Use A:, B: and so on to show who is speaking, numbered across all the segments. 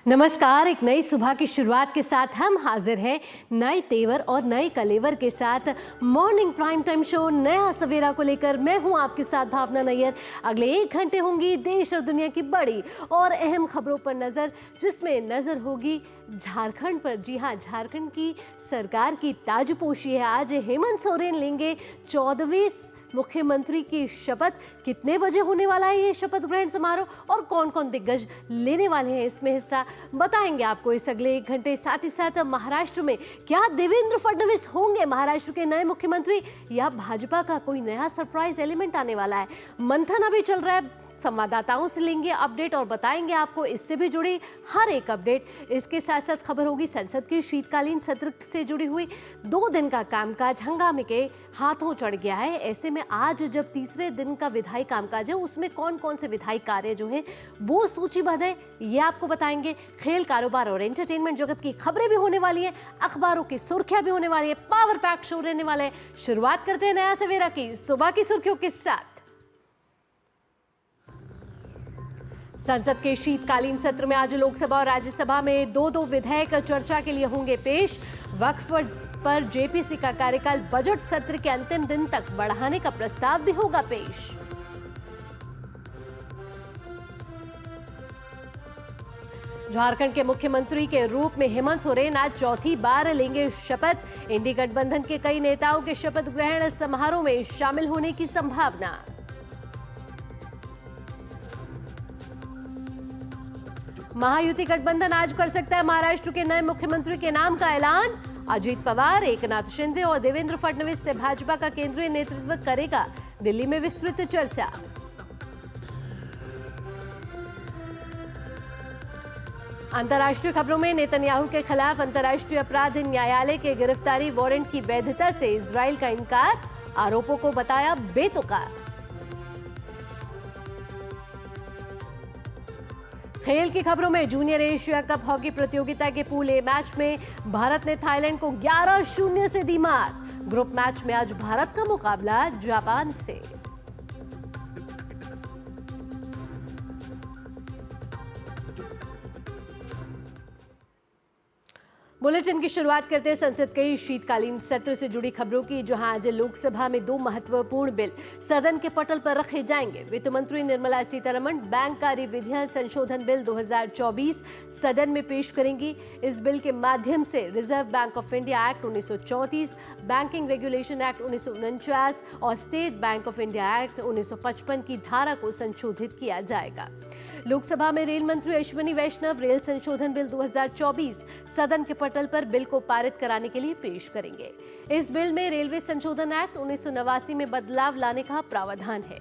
A: नमस्कार। एक नई सुबह की शुरुआत के साथ हम हाजिर हैं नए तेवर और नए कलेवर के साथ मॉर्निंग प्राइम टाइम शो नया सवेरा को लेकर मैं हूं आपके साथ भावना नैयर। अगले 1 घंटे होंगी देश और दुनिया की बड़ी और अहम खबरों पर नजर, जिसमें नजर होगी झारखंड पर। जी हां, झारखंड की सरकार की ताजपोशी है। आज हेमंत सोरेन लेंगे 14वीं मुख्यमंत्री की शपथ। कितने बजे होने वाला है ये शपथ ग्रहण समारोह और कौन कौन दिग्गज लेने वाले हैं इसमें हिस्सा, बताएंगे आपको इस अगले 1 घंटे। साथ ही साथ महाराष्ट्र में क्या देवेंद्र फडणवीस होंगे महाराष्ट्र के नए मुख्यमंत्री, या भाजपा का कोई नया सरप्राइज एलिमेंट आने वाला है? मंथन अभी चल रहा है, संवाददाताओं से लेंगे अपडेट और बताएंगे आपको इससे भी जुड़ी हर एक अपडेट। इसके साथ साथ खबर होगी संसद के शीतकालीन सत्र से जुड़ी हुई। 2 दिन का कामकाज हंगामे के हाथों चढ़ गया है। ऐसे में आज जब तीसरे दिन का विधायी कामकाज है, उसमें कौन कौन से विधायी कार्य जो है वो सूचीबद्ध है, ये आपको बताएंगे। खेल, कारोबार और एंटरटेनमेंट जगत की खबरें भी होने वाली है, अखबारों की सुर्खियां भी होने वाली है, पावर पैक शो रहने वाले हैं। शुरुआत करते हैं नया सवेरा की सुबह की सुर्खियों के साथ। संसद के शीतकालीन सत्र में आज लोकसभा और राज्यसभा में 2-2 विधेयक चर्चा के लिए होंगे पेश। वक्फ पर जेपीसी का कार्यकाल बजट सत्र के अंतिम दिन तक बढ़ाने का प्रस्ताव भी होगा पेश। झारखंड के मुख्यमंत्री के रूप में हेमंत सोरेन आज चौथी बार लेंगे शपथ। इंडी गठबंधन के कई नेताओं के शपथ ग्रहण समारोह में शामिल होने की संभावना। महायुति गठबंधन आज कर सकता है महाराष्ट्र के नए मुख्यमंत्री के नाम का ऐलान। अजीत पवार, एकनाथ शिंदे और देवेंद्र फडणवीस से भाजपा का केंद्रीय नेतृत्व करेगा दिल्ली में विस्तृत चर्चा। अंतर्राष्ट्रीय खबरों में नेतन्याहू के खिलाफ अंतर्राष्ट्रीय अपराध न्यायालय के गिरफ्तारी वारंट की वैधता से इजराइल का इनकार, आरोपों को बताया बेतुका। खेल की खबरों में जूनियर एशिया कप हॉकी प्रतियोगिता के पूल ए मैच में भारत ने थाईलैंड को 11-0 से दी मात। ग्रुप मैच में आज भारत का मुकाबला जापान से। बुलेटिन की शुरुआत करते हैं संसद के शीतकालीन सत्र से जुड़ी खबरों की, जहां आज लोकसभा में 2 महत्वपूर्ण बिल सदन के पटल पर रखे जाएंगे। वित्त मंत्री निर्मला सीतारमण बैंक कार्यविधियां संशोधन बिल 2024 सदन में पेश करेंगी। इस बिल के माध्यम से reserve bank of India act 1934, banking regulation act 1949 और state bank of India act 1955 की धारा को संशोधित किया जाएगा। लोकसभा में रेल मंत्री अश्विनी वैष्णव रेल संशोधन बिल 2024 सदन के पटल पर बिल को पारित कराने के लिए पेश करेंगे। इस बिल में रेलवे संशोधन एक्ट 1989 में बदलाव लाने का प्रावधान है।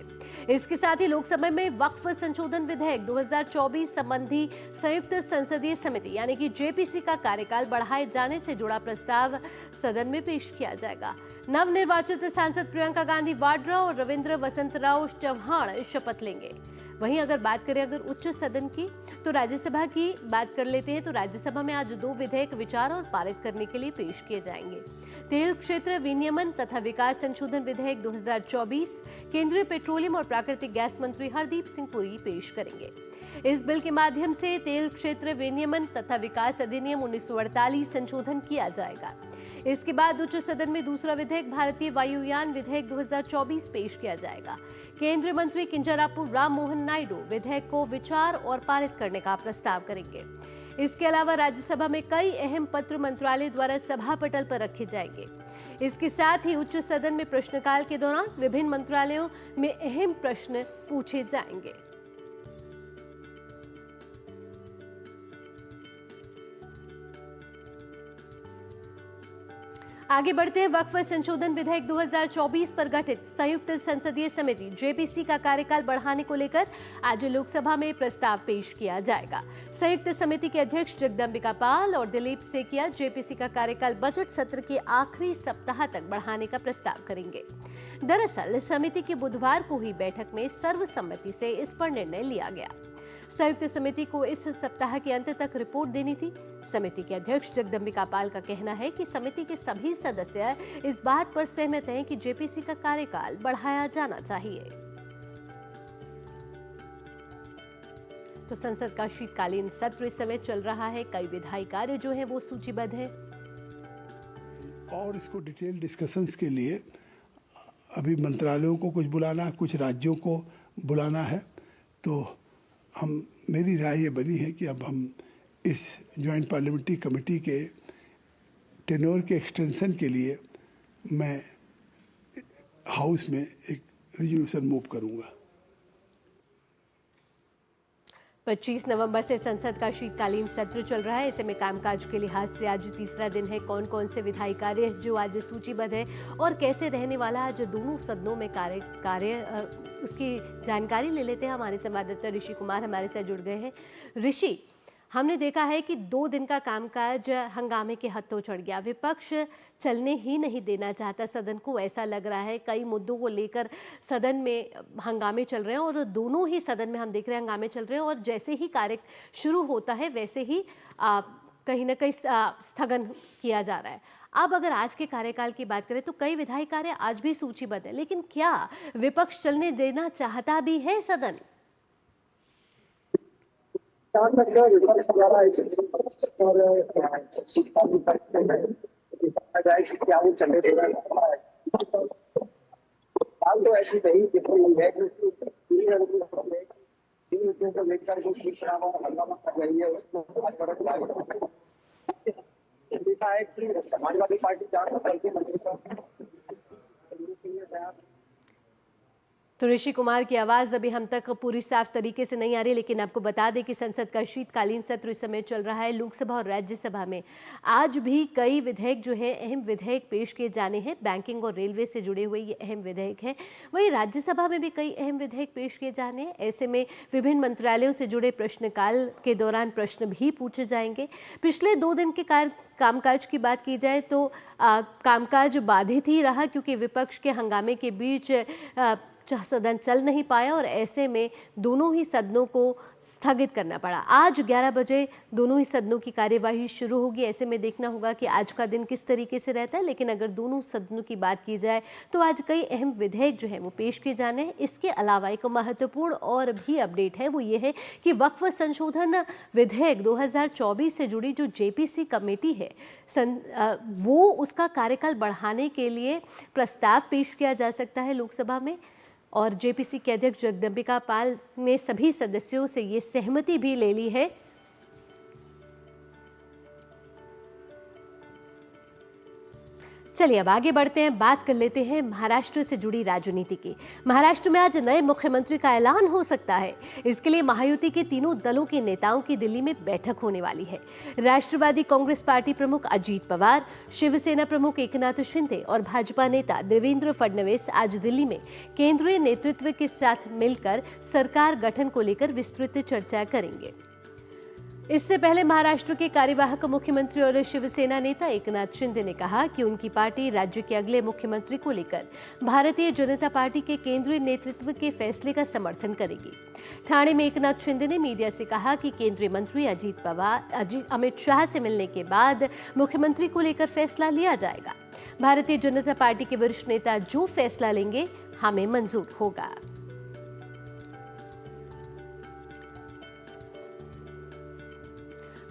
A: इसके साथ ही लोकसभा में वक्फ संशोधन विधेयक 2024 संबंधी संयुक्त संसदीय समिति यानी कि जेपीसी का कार्यकाल बढ़ाए जाने से जुड़ा प्रस्ताव सदन में पेश किया जाएगा। नवनिर्वाचित सांसद प्रियंका गांधी वाड्रा और रविंद्र वसंतराव चव्हाण शपथ लेंगे। वहीं अगर बात करें उच्च सदन की, तो राज्यसभा की बात कर लेते हैं। तो राज्यसभा में आज 2 विधेयक विचार और पारित करने के लिए पेश किए जाएंगे। तेल क्षेत्र विनियमन तथा विकास संशोधन विधेयक 2024 केंद्रीय पेट्रोलियम और प्राकृतिक गैस मंत्री हरदीप सिंह पुरी पेश करेंगे। इस बिल के माध्यम से तेल क्षेत्र विनियमन तथा विकास अधिनियम 1948 संशोधन किया जाएगा। इसके बाद उच्च सदन में दूसरा विधेयक भारतीय वायुयान विधेयक 2024 पेश किया जाएगा। केंद्रीय मंत्री किंजरापू राम मोहन नायडू विधेयक को विचार और पारित करने का प्रस्ताव करेंगे। इसके अलावा राज्यसभा में कई अहम पत्र मंत्रालय द्वारा सभा पटल पर रखे जाएंगे। इसके साथ ही उच्च सदन में प्रश्नकाल के दौरान विभिन्न मंत्रालयों में अहम प्रश्न पूछे जाएंगे। आगे बढ़ते हैं। वक्फ संशोधन विधेयक 2024 पर गठित संयुक्त संसदीय समिति जेपीसी का कार्यकाल बढ़ाने को लेकर आज लोकसभा में प्रस्ताव पेश किया जाएगा। संयुक्त समिति के अध्यक्ष जगदम्बिका पाल और दिलीप सेकिया जेपीसी का कार्यकाल बजट सत्र के आखिरी सप्ताह तक बढ़ाने का प्रस्ताव करेंगे। दरअसल समिति की बुधवार को हुई बैठक में सर्वसम्मति से इस पर निर्णय लिया गया। संयुक्त समिति को इस सप्ताह के अंत तक रिपोर्ट देनी थी। समिति के अध्यक्ष जगदम्बिका पाल का कहना है कि समिति के सभी सदस्य इस बात पर सहमत हैं कि जेपीसी का कार्यकाल बढ़ाया जाना चाहिए। तो संसद का शीतकालीन सत्र इस समय चल रहा है। कई विधायी कार्य जो हैं वो सूचीबद्ध हैं
B: और इसको डिटेल डिस्कशंस के लिए अभी मंत्रालयों को कुछ बुलाना है, कुछ राज्यों को बुलाना है। तो मेरी राय ये बनी है कि अब हम इस जॉइंट पार्लियामेंट्री कमेटी के टेन्योर के एक्सटेंशन के लिए मैं हाउस में एक रेजोल्यूशन मूव करूंगा।
A: 25 नवंबर से संसद का शीतकालीन सत्र चल रहा है। ऐसे में कामकाज के लिहाज से आज तीसरा दिन है। कौन कौन से विधायी कार्य जो आज सूचीबद्ध है और कैसे रहने वाला आज दोनों सदनों में कार्य उसकी जानकारी ले लेते हैं। हमारे संवाददाता ऋषि कुमार हमारे साथ जुड़ गए हैं। ऋषि, हमने देखा है कि 2 दिन का कामकाज हंगामे के हत्थों चढ़ गया। विपक्ष चलने ही नहीं देना चाहता सदन को, ऐसा लग रहा है। कई मुद्दों को लेकर सदन में हंगामे चल रहे हैं और दोनों ही सदन में हम देख रहे हैं हंगामे चल रहे हैं और जैसे ही कार्य शुरू होता है वैसे ही कहीं ना कहीं स्थगन किया जा रहा है। अब अगर आज के कार्यकाल की बात करें तो कई विधायी कार्य आज भी सूचीबद्ध है, लेकिन क्या विपक्ष चलने देना चाहता भी है सदन?
C: क्या वो चलने देगा? बात तो ऐसी नहीं कि कोई है समाजवादी पार्टी
A: तो ऋषि कुमार की आवाज़ अभी हम तक पूरी साफ तरीके से नहीं आ रही, लेकिन आपको बता दें कि संसद का शीतकालीन सत्र इस समय चल रहा है। लोकसभा और राज्यसभा में आज भी कई विधेयक जो है अहम विधेयक पेश किए जाने हैं। बैंकिंग और रेलवे से जुड़े हुए ये अहम विधेयक हैं। वहीं राज्यसभा में भी कई अहम विधेयक पेश किए जाने हैं। ऐसे में विभिन्न मंत्रालयों से जुड़े प्रश्नकाल के दौरान प्रश्न भी पूछे जाएंगे। पिछले 2 दिन के कामकाज की बात की जाए तो कामकाज बाधित ही रहा, क्योंकि विपक्ष के हंगामे के बीच सदन चल नहीं पाया और ऐसे में दोनों ही सदनों को स्थगित करना पड़ा। आज 11 बजे दोनों ही सदनों की कार्यवाही शुरू होगी। ऐसे में देखना होगा कि आज का दिन किस तरीके से रहता है। लेकिन अगर दोनों सदनों की बात की जाए तो आज कई अहम विधेयक जो है वो पेश किए जाने हैं। इसके अलावा एक महत्वपूर्ण और भी अपडेट है, वो ये है कि वक्फ संशोधन विधेयक 2024 से जुड़ी जो जेपीसी कमेटी है वो उसका कार्यकाल बढ़ाने के लिए प्रस्ताव पेश किया जा सकता है लोकसभा में। और जेपीसी के अध्यक्ष जगदम्बिका पाल ने सभी सदस्यों से ये सहमति भी ले ली है। चलिए अब आगे बढ़ते हैं, बात कर लेते हैं महाराष्ट्र से जुड़ी राजनीति की। महाराष्ट्र में आज नए मुख्यमंत्री का ऐलान हो सकता है। इसके लिए महायुति के तीनों दलों के नेताओं की दिल्ली में बैठक होने वाली है। राष्ट्रवादी कांग्रेस पार्टी प्रमुख अजीत पवार, शिवसेना प्रमुख एकनाथ शिंदे और भाजपा नेता देवेंद्र फडणवीस आज दिल्ली में केंद्रीय नेतृत्व के साथ मिलकर सरकार गठन को लेकर विस्तृत चर्चा करेंगे। इससे पहले महाराष्ट्र के कार्यवाहक मुख्यमंत्री और शिवसेना नेता एकनाथ शिंदे ने कहा कि उनकी पार्टी राज्य के अगले मुख्यमंत्री को लेकर भारतीय जनता पार्टी के केंद्रीय नेतृत्व के फैसले का समर्थन करेगी। ठाणे में एकनाथ शिंदे ने मीडिया से कहा कि केंद्रीय मंत्री अमित शाह से मिलने के बाद मुख्यमंत्री को लेकर फैसला लिया जाएगा। भारतीय जनता पार्टी के वरिष्ठ नेता जो फैसला लेंगे हमें मंजूर होगा।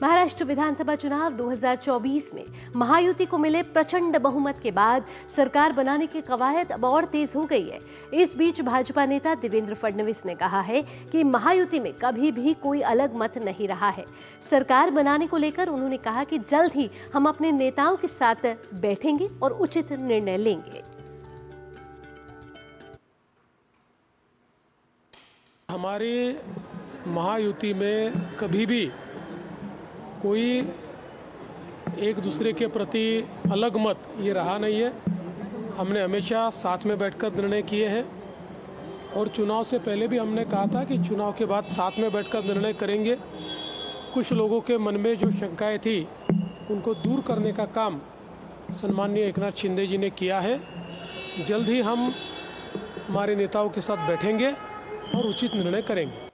A: महाराष्ट्र विधानसभा चुनाव 2024 में महायुति को मिले प्रचंड बहुमत के बाद सरकार बनाने की कवायद अब और तेज हो गई है। इस बीच भाजपा नेता देवेंद्र फडणवीस ने कहा है कि महायुति में कभी भी कोई अलग मत नहीं रहा है। सरकार बनाने को लेकर उन्होंने कहा कि जल्द ही हम अपने नेताओं के साथ बैठेंगे और उचित निर्णय लेंगे।
D: हमारी महायुति में कभी भी कोई एक दूसरे के प्रति अलग मत ये रहा नहीं है। हमने हमेशा साथ में बैठकर निर्णय किए हैं और चुनाव से पहले भी हमने कहा था कि चुनाव के बाद साथ में बैठकर निर्णय करेंगे। कुछ लोगों के मन में जो शंकाएं थी उनको दूर करने का काम सम्माननीय एकनाथ शिंदे जी ने किया है। जल्द ही हम हमारे नेताओं के साथ बैठेंगे और उचित निर्णय करेंगे।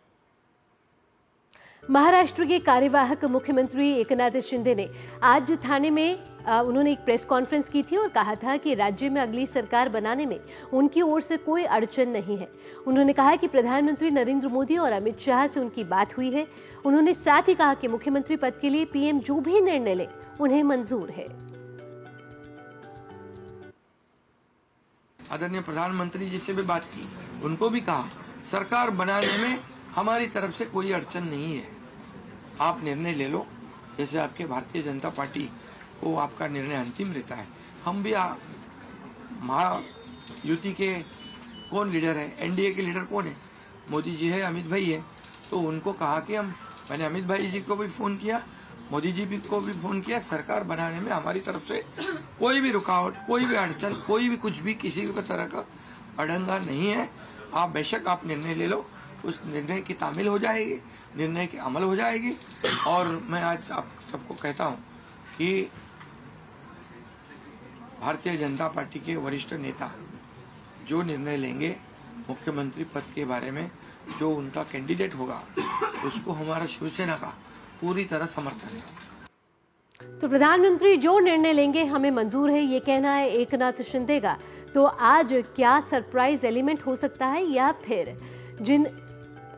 A: महाराष्ट्र के कार्यवाहक मुख्यमंत्री एकनाथ शिंदे ने आज थाने में उन्होंने एक प्रेस कॉन्फ्रेंस की थी और कहा था कि राज्य में अगली सरकार बनाने में उनकी ओर से कोई अड़चन नहीं है। उन्होंने कहा कि प्रधानमंत्री नरेंद्र मोदी और अमित शाह से उनकी बात हुई है। उन्होंने साथ ही कहा कि मुख्यमंत्री पद के लिए पीएम जो भी निर्णय ले उन्हें मंजूर है।
E: आदरणीय प्रधानमंत्री जी से भी बात की, उनको भी कहा सरकार बनाने में हमारी तरफ से कोई अड़चन नहीं है, आप निर्णय ले लो। जैसे आपके भारतीय जनता पार्टी को आपका निर्णय अंतिम रहता है, हम भी महायुति के कौन लीडर है, एनडीए के लीडर कौन है, मोदी जी है, अमित भाई है, तो उनको कहा कि मैंने अमित भाई जी को भी फ़ोन किया, मोदी जी को भी फ़ोन किया, सरकार बनाने में हमारी तरफ से कोई भी रुकावट, कोई भी अड़चन, कोई भी कुछ भी किसी भी तरह का अड़ंगा नहीं है। आप बेशक आप निर्णय ले लो, उस निर्णय की तामील हो जाएगी, निर्णय की अमल हो जाएगी। और मैं आज आप सबको कहता हूं कि भारतीय जनता पार्टी के वरिष्ठ नेता जो निर्णय लेंगे मुख्यमंत्री पद के बारे में, जो उनका कैंडिडेट होगा, उसको हमारा शिवसेना का पूरी तरह समर्थन है।
A: तो प्रधानमंत्री जो निर्णय लेंगे हमें मंजूर है, ये कहना है एकनाथ शिंदे का। तो आज क्या सरप्राइज एलिमेंट हो सकता है, या फिर जिन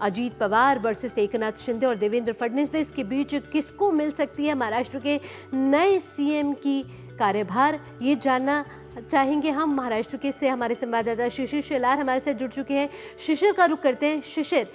A: अजीत पवार वर्सेस एकनाथ शिंदे और देवेंद्र फडणवीस के बीच किसको मिल सकती है महाराष्ट्र के नए सीएम की कार्यभार, ये जानना चाहेंगे हम। महाराष्ट्र से हमारे संवाददाता शिशिर शेलार हमारे साथ जुड़ चुके हैं। शिशिर का रुख करते हैं। शिशिर,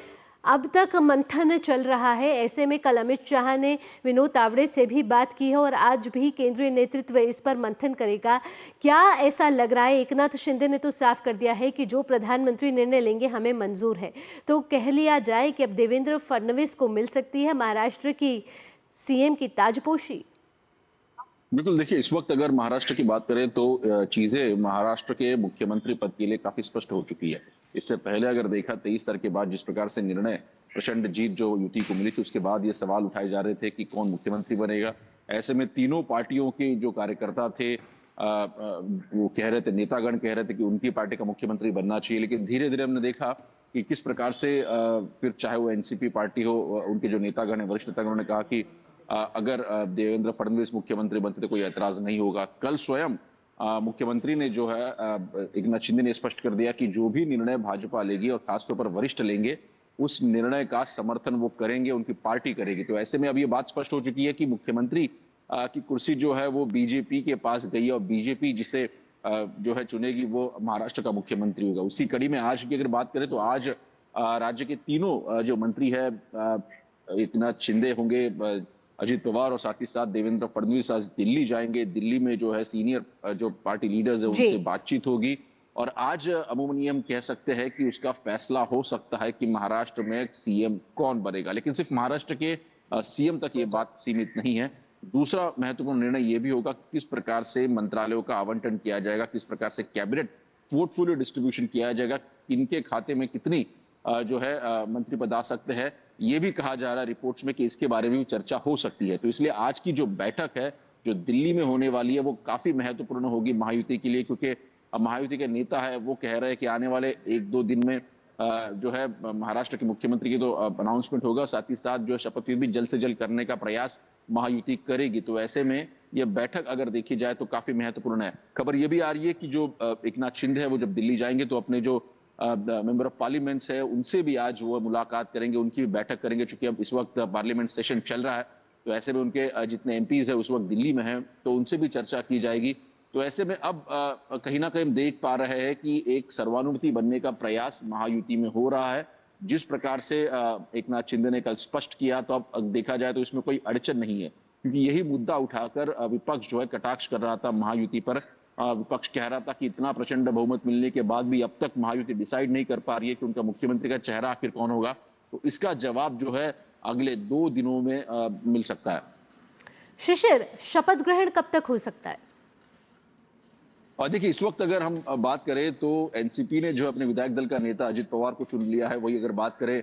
A: अब तक मंथन चल रहा है, ऐसे में कल अमित शाह ने विनोद तावड़े से भी बात की है और आज भी केंद्रीय नेतृत्व इस पर मंथन करेगा। क्या ऐसा लग रहा है? एकनाथ शिंदे ने तो साफ कर दिया है कि जो प्रधानमंत्री निर्णय लेंगे हमें मंजूर है, तो कह लिया जाए कि अब देवेंद्र फडणवीस को मिल सकती है महाराष्ट्र की सीएम की ताजपोशी।
F: बिल्कुल, देखिए इस वक्त अगर महाराष्ट्र की बात करें तो चीजें महाराष्ट्र के मुख्यमंत्री पद के लिए काफी स्पष्ट हो चुकी है। इससे पहले अगर देखा 23 तारीख के बाद जिस प्रकार से निर्णय प्रचंड जीत जो युति को मिली थी, उसके बाद ये सवाल उठाए जा रहे थे कि कौन मुख्यमंत्री बनेगा। ऐसे में तीनों पार्टियों के जो कार्यकर्ता थे वो कह रहे थे, नेतागण कह रहे थे कि उनकी पार्टी का मुख्यमंत्री बनना चाहिए। लेकिन धीरे धीरे हमने देखा कि किस प्रकार से फिर चाहे वो एनसीपी पार्टी हो, उनके जो नेतागण है, वरिष्ठ नेतागण ने कहा कि अगर देवेंद्र फडणवीस मुख्यमंत्री बनते तो कोई ऐतराज नहीं होगा। कल स्वयं मुख्यमंत्री ने जो है एकनाथ शिंदे ने स्पष्ट कर दिया कि जो भी निर्णय भाजपा लेगी और खासतौर पर वरिष्ठ लेंगे, उस निर्णय का समर्थन वो करेंगे, उनकी पार्टी करेगी। तो ऐसे में अब ये बात स्पष्ट हो चुकी है कि मुख्यमंत्री की कुर्सी जो है वो बीजेपी के पास गई है और बीजेपी जिसे जो है चुनेगी वो महाराष्ट्र का मुख्यमंत्री होगा। उसी कड़ी में आज की अगर बात करें तो आज राज्य के तीनों जो मंत्री है, एकनाथ शिंदे होंगे, अजीत पवार और साथ ही साथ देवेंद्र फडणवीस आज दिल्ली जाएंगे। दिल्ली में जो है सीनियर जो पार्टी लीडर्स है उनसे बातचीत होगी और आज अमूमन हम कह सकते हैं कि उसका फैसला हो सकता है कि महाराष्ट्र में सीएम कौन बनेगा। लेकिन सिर्फ महाराष्ट्र के सीएम तक ये बात सीमित नहीं है। दूसरा महत्वपूर्ण निर्णय ये भी होगा किस प्रकार से मंत्रालयों का आवंटन किया जाएगा, किस प्रकार से कैबिनेट पोर्टफोलियो डिस्ट्रीब्यूशन किया जाएगा, किनके खाते में कितनी जो है मंत्री पद आ सकते हैं। ये भी कहा जा रहा है रिपोर्ट्स में कि इसके बारे में भी चर्चा हो सकती है। तो इसलिए आज की जो बैठक है जो दिल्ली में होने वाली है वो काफी महत्वपूर्ण होगी महायुति के लिए, क्योंकि महायुति के नेता है वो कह रहे हैं कि आने वाले 1-2 दिन में जो है महाराष्ट्र के मुख्यमंत्री की तो अनाउंसमेंट होगा, साथ ही साथ जो शपथ भी जल्द से जल्द करने का प्रयास महायुति करेगी। तो ऐसे में यह बैठक अगर देखी जाए तो काफी महत्वपूर्ण है। खबर यह भी आ रही है कि जो एकनाथ शिंदे है वो जब दिल्ली जाएंगे तो अपने जो मेंबर ऑफ पार्लियामेंट्स है उनसे भी आज वो मुलाकात करेंगे, उनकी भी बैठक करेंगे। चूंकि अब इस वक्त पार्लियामेंट सेशन चल रहा है तो ऐसे में उनके जितने एमपीज है उस वक्त दिल्ली में हैं तो उनसे भी चर्चा की जाएगी। तो ऐसे में अब कहीं ना कहीं हम देख पा रहे हैं कि एक सर्वानुमति बनने का प्रयास महायुति में हो रहा है। जिस प्रकार से एकनाथ शिंदे ने कल स्पष्ट किया तो अब देखा जाए तो इसमें कोई अड़चन नहीं है, क्योंकि यही मुद्दा उठाकर विपक्ष जो है कटाक्ष कर रहा था महायुति पर। विपक्ष कह रहा था कि इतना प्रचंड बहुमत मिलने के बाद भी अब तक महायुति डिसाइड नहीं कर पा रही है कि उनका मुख्यमंत्री का चेहरा आखिर कौन होगा। तो इसका जवाब जो है अगले 2 दिनों में मिल सकता है।
A: शिशिर, शपथ ग्रहण कब तक हो सकता है?
F: और देखिए इस वक्त अगर हम बात करें तो एनसीपी ने जो अपने विधायक दल का नेता अजित पवार को चुन लिया है। वही अगर बात करें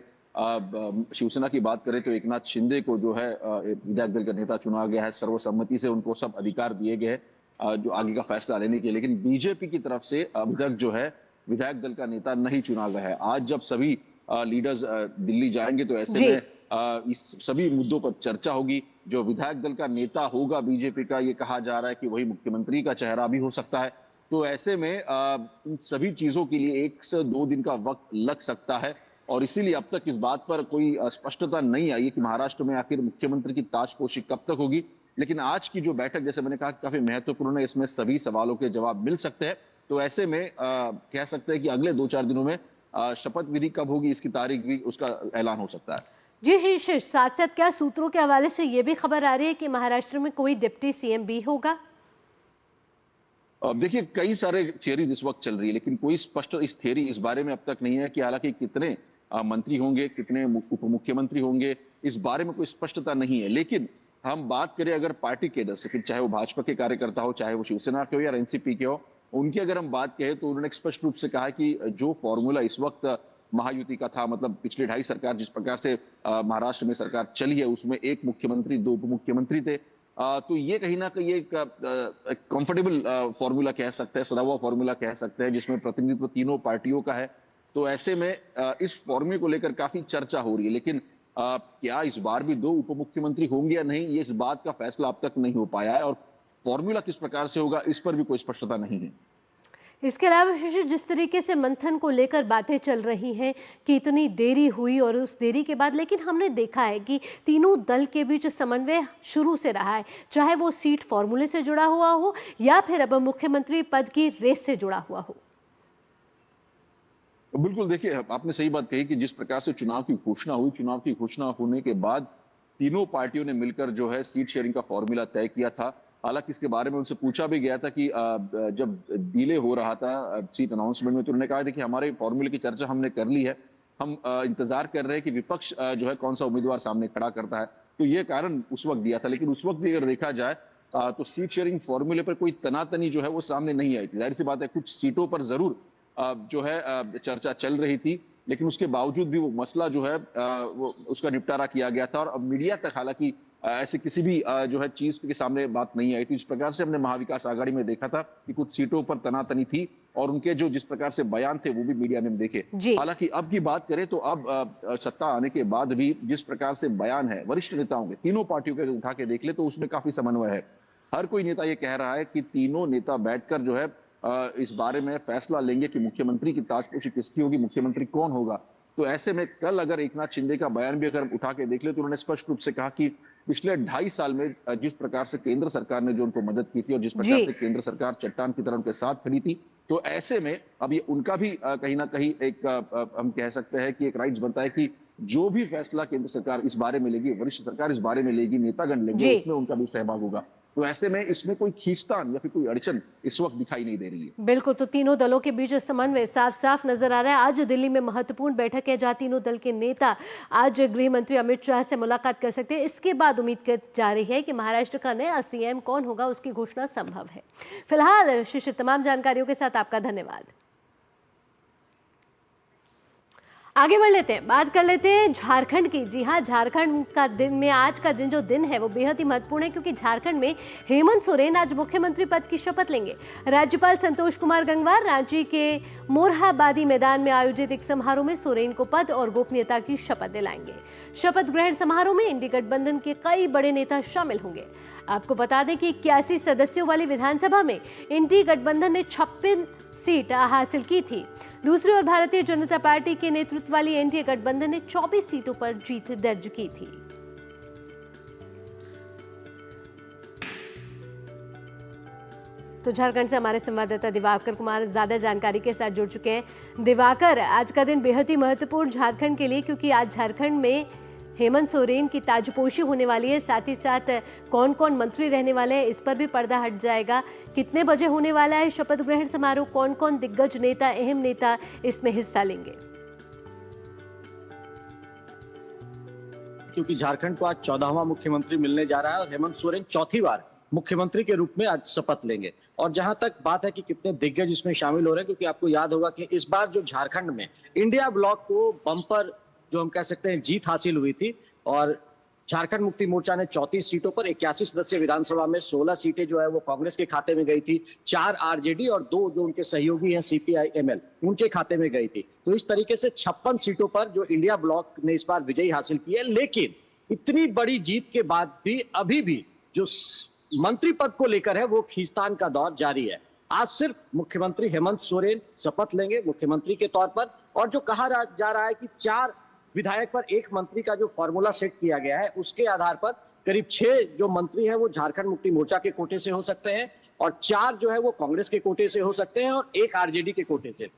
F: शिवसेना की बात करें तो एकनाथ शिंदे को जो है विधायक दल का नेता चुना गया है, सर्वसम्मति से उनको सब अधिकार दिए गए हैं जो आगे का फैसला लेने के। लेकिन बीजेपी की तरफ से अभी तक जो है विधायक दल का नेता नहीं चुना गया है। आज जब सभी लीडर्स दिल्ली जाएंगे तो ऐसे में इस सभी मुद्दों पर चर्चा होगी। जो विधायक दल का नेता होगा बीजेपी का, ये कहा जा रहा है कि वही मुख्यमंत्री का चेहरा भी हो सकता है। तो ऐसे में इन सभी चीजों के लिए 1 से 2 दिन का वक्त लग सकता है और इसीलिए अब तक इस बात पर कोई स्पष्टता नहीं आई है कि महाराष्ट्र में आखिर मुख्यमंत्री की ताजपोशी कब तक होगी। लेकिन आज की जो बैठक, जैसे मैंने कहा, काफी महत्वपूर्ण है, इसमें सभी सवालों के जवाब मिल सकते हैं। तो ऐसे में कह सकते हैं कि अगले 2-4 दिनों में शपथ विधि कब होगी इसकी तारीख भी उसका ऐलान हो सकता है।
A: जी शीर्ष, साथ साथ क्या सूत्रों के हवाले से ये भी खबर आ रही है कि महाराष्ट्र में कोई डिप्टी सीएम भी होगा?
F: अब देखिए, कई सारे थियरीज इस वक्त चल रही है, लेकिन कोई स्पष्ट इस बारे में अब तक नहीं है कि हालांकि कितने मंत्री होंगे, कितने उप मुख्यमंत्री होंगे, इस बारे में कोई स्पष्टता नहीं है। लेकिन हम बात करें अगर पार्टी केडर से, फिर चाहे वो भाजपा के कार्यकर्ता हो, चाहे वो शिवसेना के हो या एनसीपी के हो, उनकी अगर हम बात कहें तो उन्होंने स्पष्ट रूप से कहा कि जो फॉर्मूला इस वक्त महायुति का था, मतलब पिछले 2.5 सरकार जिस प्रकार से महाराष्ट्र में सरकार चली है, उसमें 1 मुख्यमंत्री 2 उप मुख्यमंत्री थे, तो ये कहीं ना कहीं एक कंफर्टेबल फॉर्मूला कह सकते हैं, सदा हुआ फॉर्मूला कह सकते हैं, जिसमें प्रतिनिधित्व तीनों पार्टियों का है। तो ऐसे में इस फॉर्मूले को लेकर काफी चर्चा हो रही है। लेकिन क्या इस बार भी 2 उप मुख्यमंत्री होंगे या नहीं, ये इस बात का फैसला अब तक नहीं हो पाया है और फॉर्मूला किस प्रकार से होगा इस पर भी कोई स्पष्टता नहीं है।
A: इसके अलावा शिशिर, जिस तरीके से मंथन को लेकर बातें चल रही हैं कि इतनी देरी हुई और उस देरी के बाद, लेकिन हमने देखा है कि तीनों दल के बीच समन्वय शुरू से रहा है, चाहे वो सीट फॉर्मूले से जुड़ा हुआ हो या फिर अब मुख्यमंत्री पद की रेस से जुड़ा हुआ हो।
F: बिल्कुल, देखिए आपने सही बात कही कि जिस प्रकार से चुनाव की घोषणा हुई, चुनाव की घोषणा होने के बाद तीनों पार्टियों ने मिलकर जो है सीट शेयरिंग का फॉर्मूला तय किया था। हालांकि इसके बारे में उनसे पूछा भी गया था कि जब डिले हो रहा था सीट अनाउंसमेंट में, तो उन्होंने कहा था कि हमारे फॉर्मूले की चर्चा हमने कर ली है, हम इंतजार कर रहे हैं कि विपक्ष जो है कौन सा उम्मीदवार सामने खड़ा करता है। तो ये कारण उस वक्त दिया था। लेकिन उस वक्त भी अगर देखा जाए तो सीट शेयरिंग फॉर्मूले पर कोई तनातनी जो है वो सामने नहीं आई थी। जाहिर सी बात है, कुछ सीटों पर जरूर जो है चर्चा चल रही थी, लेकिन उसके बावजूद भी वो मसला जो है वो उसका निपटारा किया गया था और अब मीडिया तक हालांकि ऐसे किसी भी जो है चीज के सामने बात नहीं आई थी। इस प्रकार से हमने महाविकास आघाड़ी में देखा था कि कुछ सीटों पर तनातनी थी और उनके जो जिस प्रकार से बयान थे वो भी मीडिया में देखे। हालांकि अब की बात करें तो अब सत्ता आने के बाद भी जिस प्रकार से बयान है वरिष्ठ नेताओं के, तीनों पार्टियों के उठा के देख ले तो उसमें काफी समन्वय है। हर कोई नेता ये कह रहा है कि तीनों नेता बैठकर जो है इस बारे में फैसला लेंगे कि मुख्यमंत्री की ताजपोशी किसकी होगी, मुख्यमंत्री कौन होगा। तो ऐसे में कल अगर एकनाथ शिंदे का बयान भी अगर उठा के देख ले तो उन्होंने स्पष्ट रूप से कहा कि पिछले 2.5 साल में जिस प्रकार से केंद्र सरकार ने जो उनको मदद की थी और जिस प्रकार से केंद्र सरकार चट्टान की तरह उनके साथ खड़ी थी, तो ऐसे में अब ये उनका भी कहीं ना कहीं एक हम कह सकते हैं कि एक राइट्स बनता है कि जो भी फैसला केंद्र सरकार इस बारे में लेगी, वरिष्ठ सरकार इस बारे में लेगी, नेतागण लेंगे, उसमें उनका भी सहभाग होगा। तो ऐसे में इसमें कोई खींचतान या फिर कोई अड़चन इस वक्त दिखाई नहीं दे रही है।
A: बिल्कुल, तो तीनों दलों के बीच समन्वय साफ साफ नजर आ रहा है। आज दिल्ली में महत्वपूर्ण बैठक है जहां तीनों दल के नेता आज गृह मंत्री अमित शाह से मुलाकात कर सकते हैं। इसके बाद उम्मीद की जा रही है कि महाराष्ट्र का नया सीएम कौन होगा उसकी घोषणा संभव है। फिलहाल शिशिर, तमाम जानकारियों के साथ आपका धन्यवाद। आगे बढ़ लेते हैं, बात कर लेते हैं झारखंड की। जी हाँ, झारखंड का दिन में आज का दिन जो दिन है वो बेहद ही महत्वपूर्ण है क्योंकि झारखंड में हेमंत सोरेन आज मुख्यमंत्री पद की शपथ लेंगे। राज्यपाल संतोष कुमार गंगवार रांची के मोरहाबादी मैदान में आयोजित एक समारोह में सोरेन को पद और गोपनीयता की शपथ दिलाएंगे। शपथ ग्रहण समारोह में इंडी गठबंधन के कई बड़े नेता शामिल होंगे। आपको बता दें कि 81 सदस्यों वाली विधानसभा में इंडी गठबंधन ने 56 सीट हासिल की थी। दूसरी ओर भारतीय जनता पार्टी के नेतृत्व वाली एनडीए गठबंधन ने 24 सीटों पर जीत दर्ज की थी। तो झारखंड से हमारे संवाददाता दिवाकर कुमार ज्यादा जानकारी के साथ जुड़ चुके हैं। दिवाकर, आज का दिन बेहद ही महत्वपूर्ण झारखंड के लिए क्योंकि आज झारखंड में हेमंत सोरेन की ताजपोशी होने वाली है, साथ ही साथ कौन कौन मंत्री रहने वाले हैं इस पर भी पर्दा हट जाएगा। कितने बजे होने वाला है शपथ ग्रहण समारोह, कौन कौन दिग्गज नेता, अहम नेता इसमें हिस्सा लेंगे?
G: क्योंकि झारखंड को आज 14वां मुख्यमंत्री मिलने जा रहा है और हेमंत सोरेन चौथी बार मुख्यमंत्री के रूप में आज शपथ लेंगे। और जहां तक बात है कि कितने दिग्गज इसमें शामिल हो रहे हैं, क्योंकि आपको याद होगा कि इस बार जो झारखंड में इंडिया ब्लॉक को बम्पर जो हम कह सकते हैं जीत हासिल हुई थी और झारखंड मुक्ति मोर्चा ने 34 सीटों पर 81 सदस्यीय विधानसभा में 16 सीटें जो है वो कांग्रेस के खाते में गई थी, 4 आरजेडी और 2 जो उनके सहयोगी हैं सीपीआई एमएल उनके खाते में गई थी। तो इस तरीके से 56 सीटों पर जो इंडिया ब्लॉक ने इस बार विजयी हासिल की है। लेकिन इतनी बड़ी जीत के बाद भी अभी भी जो मंत्री पद को लेकर है वो खींचतान का दौर जारी है। आज सिर्फ मुख्यमंत्री हेमंत सोरेन शपथ लेंगे मुख्यमंत्री के तौर पर, और जो कहा जा रहा है कि 4 विधायक पर 1 मंत्री का जो फॉर्मूला सेट किया गया है उसके आधार पर करीब 6 जो मंत्री हैं वो झारखंड मुक्ति मोर्चा के कोटे से हो सकते हैं और 4 जो है वो कांग्रेस के कोटे से हो सकते हैं और 1 आरजेडी के कोटे से।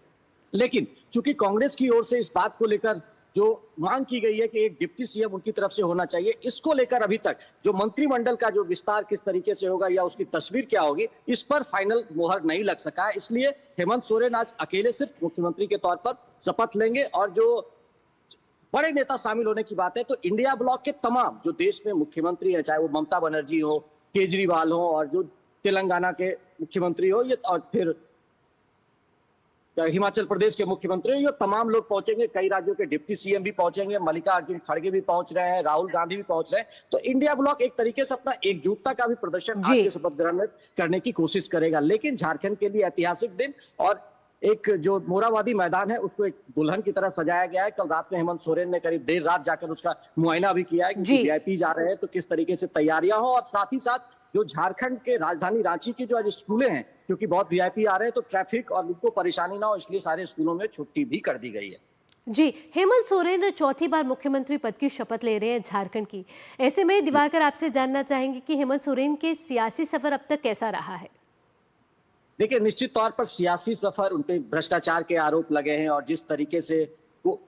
G: लेकिन चूंकि कांग्रेस की ओर से इस बात को लेकर जो मांग की गई है कि एक डिप्टी सीएम उनकी तरफ से होना चाहिए, इसको लेकर अभी तक जो मंत्रिमंडल का जो विस्तार किस तरीके से होगा या उसकी तस्वीर क्या होगी, इस पर फाइनल मोहर नहीं लग सका है। इसलिए हेमंत सोरेन आज अकेले सिर्फ मुख्यमंत्री के तौर पर शपथ लेंगे और जो बड़े नेता शामिल होने की बात है तो इंडिया ब्लॉक के तमाम जो देश में मुख्यमंत्री है, चाहे वो ममता बनर्जी हो, केजरीवाल हो और जो तेलंगाना के मुख्यमंत्री हो ये और फिर हिमाचल प्रदेश के मुख्यमंत्री, ये तमाम लोग पहुंचेंगे। कई राज्यों के डिप्टी सीएम भी पहुंचेंगे, मल्लिकार्जुन खड़गे भी पहुंच रहे हैं, राहुल गांधी भी पहुंच रहे हैं। तो इंडिया ब्लॉक एक तरीके से अपना एकजुटता का भी प्रदर्शन आज के शपथ ग्रहण में करने की कोशिश करेगा। लेकिन झारखंड के लिए ऐतिहासिक दिन और एक जो मोराबादी मैदान है उसको एक दुल्हन की तरह सजाया गया है। कल रात में हेमंत सोरेन ने करीब देर रात जाकर उसका मुआयना भी किया है कि वीआईपी जा रहे हैं तो किस तरीके से तैयारियां हो, और साथ ही साथ जो झारखंड के राजधानी रांची की जो आज स्कूलें हैं क्योंकि बहुत वीआईपी आ रहे हैं तो ट्रैफिक और उनको परेशानी ना हो इसलिए सारे स्कूलों में छुट्टी भी कर दी गई है।
A: जी, हेमंत सोरेन 4थी बार मुख्यमंत्री पद की शपथ ले रहे हैं झारखंड की। ऐसे में दिवाकर आपसे जानना चाहेंगे कि हेमंत सोरेन के सियासी सफर अब तक कैसा रहा है?
G: देखिए, निश्चित तौर पर सियासी सफर, उनपे भ्रष्टाचार के आरोप लगे हैं और जिस तरीके से वो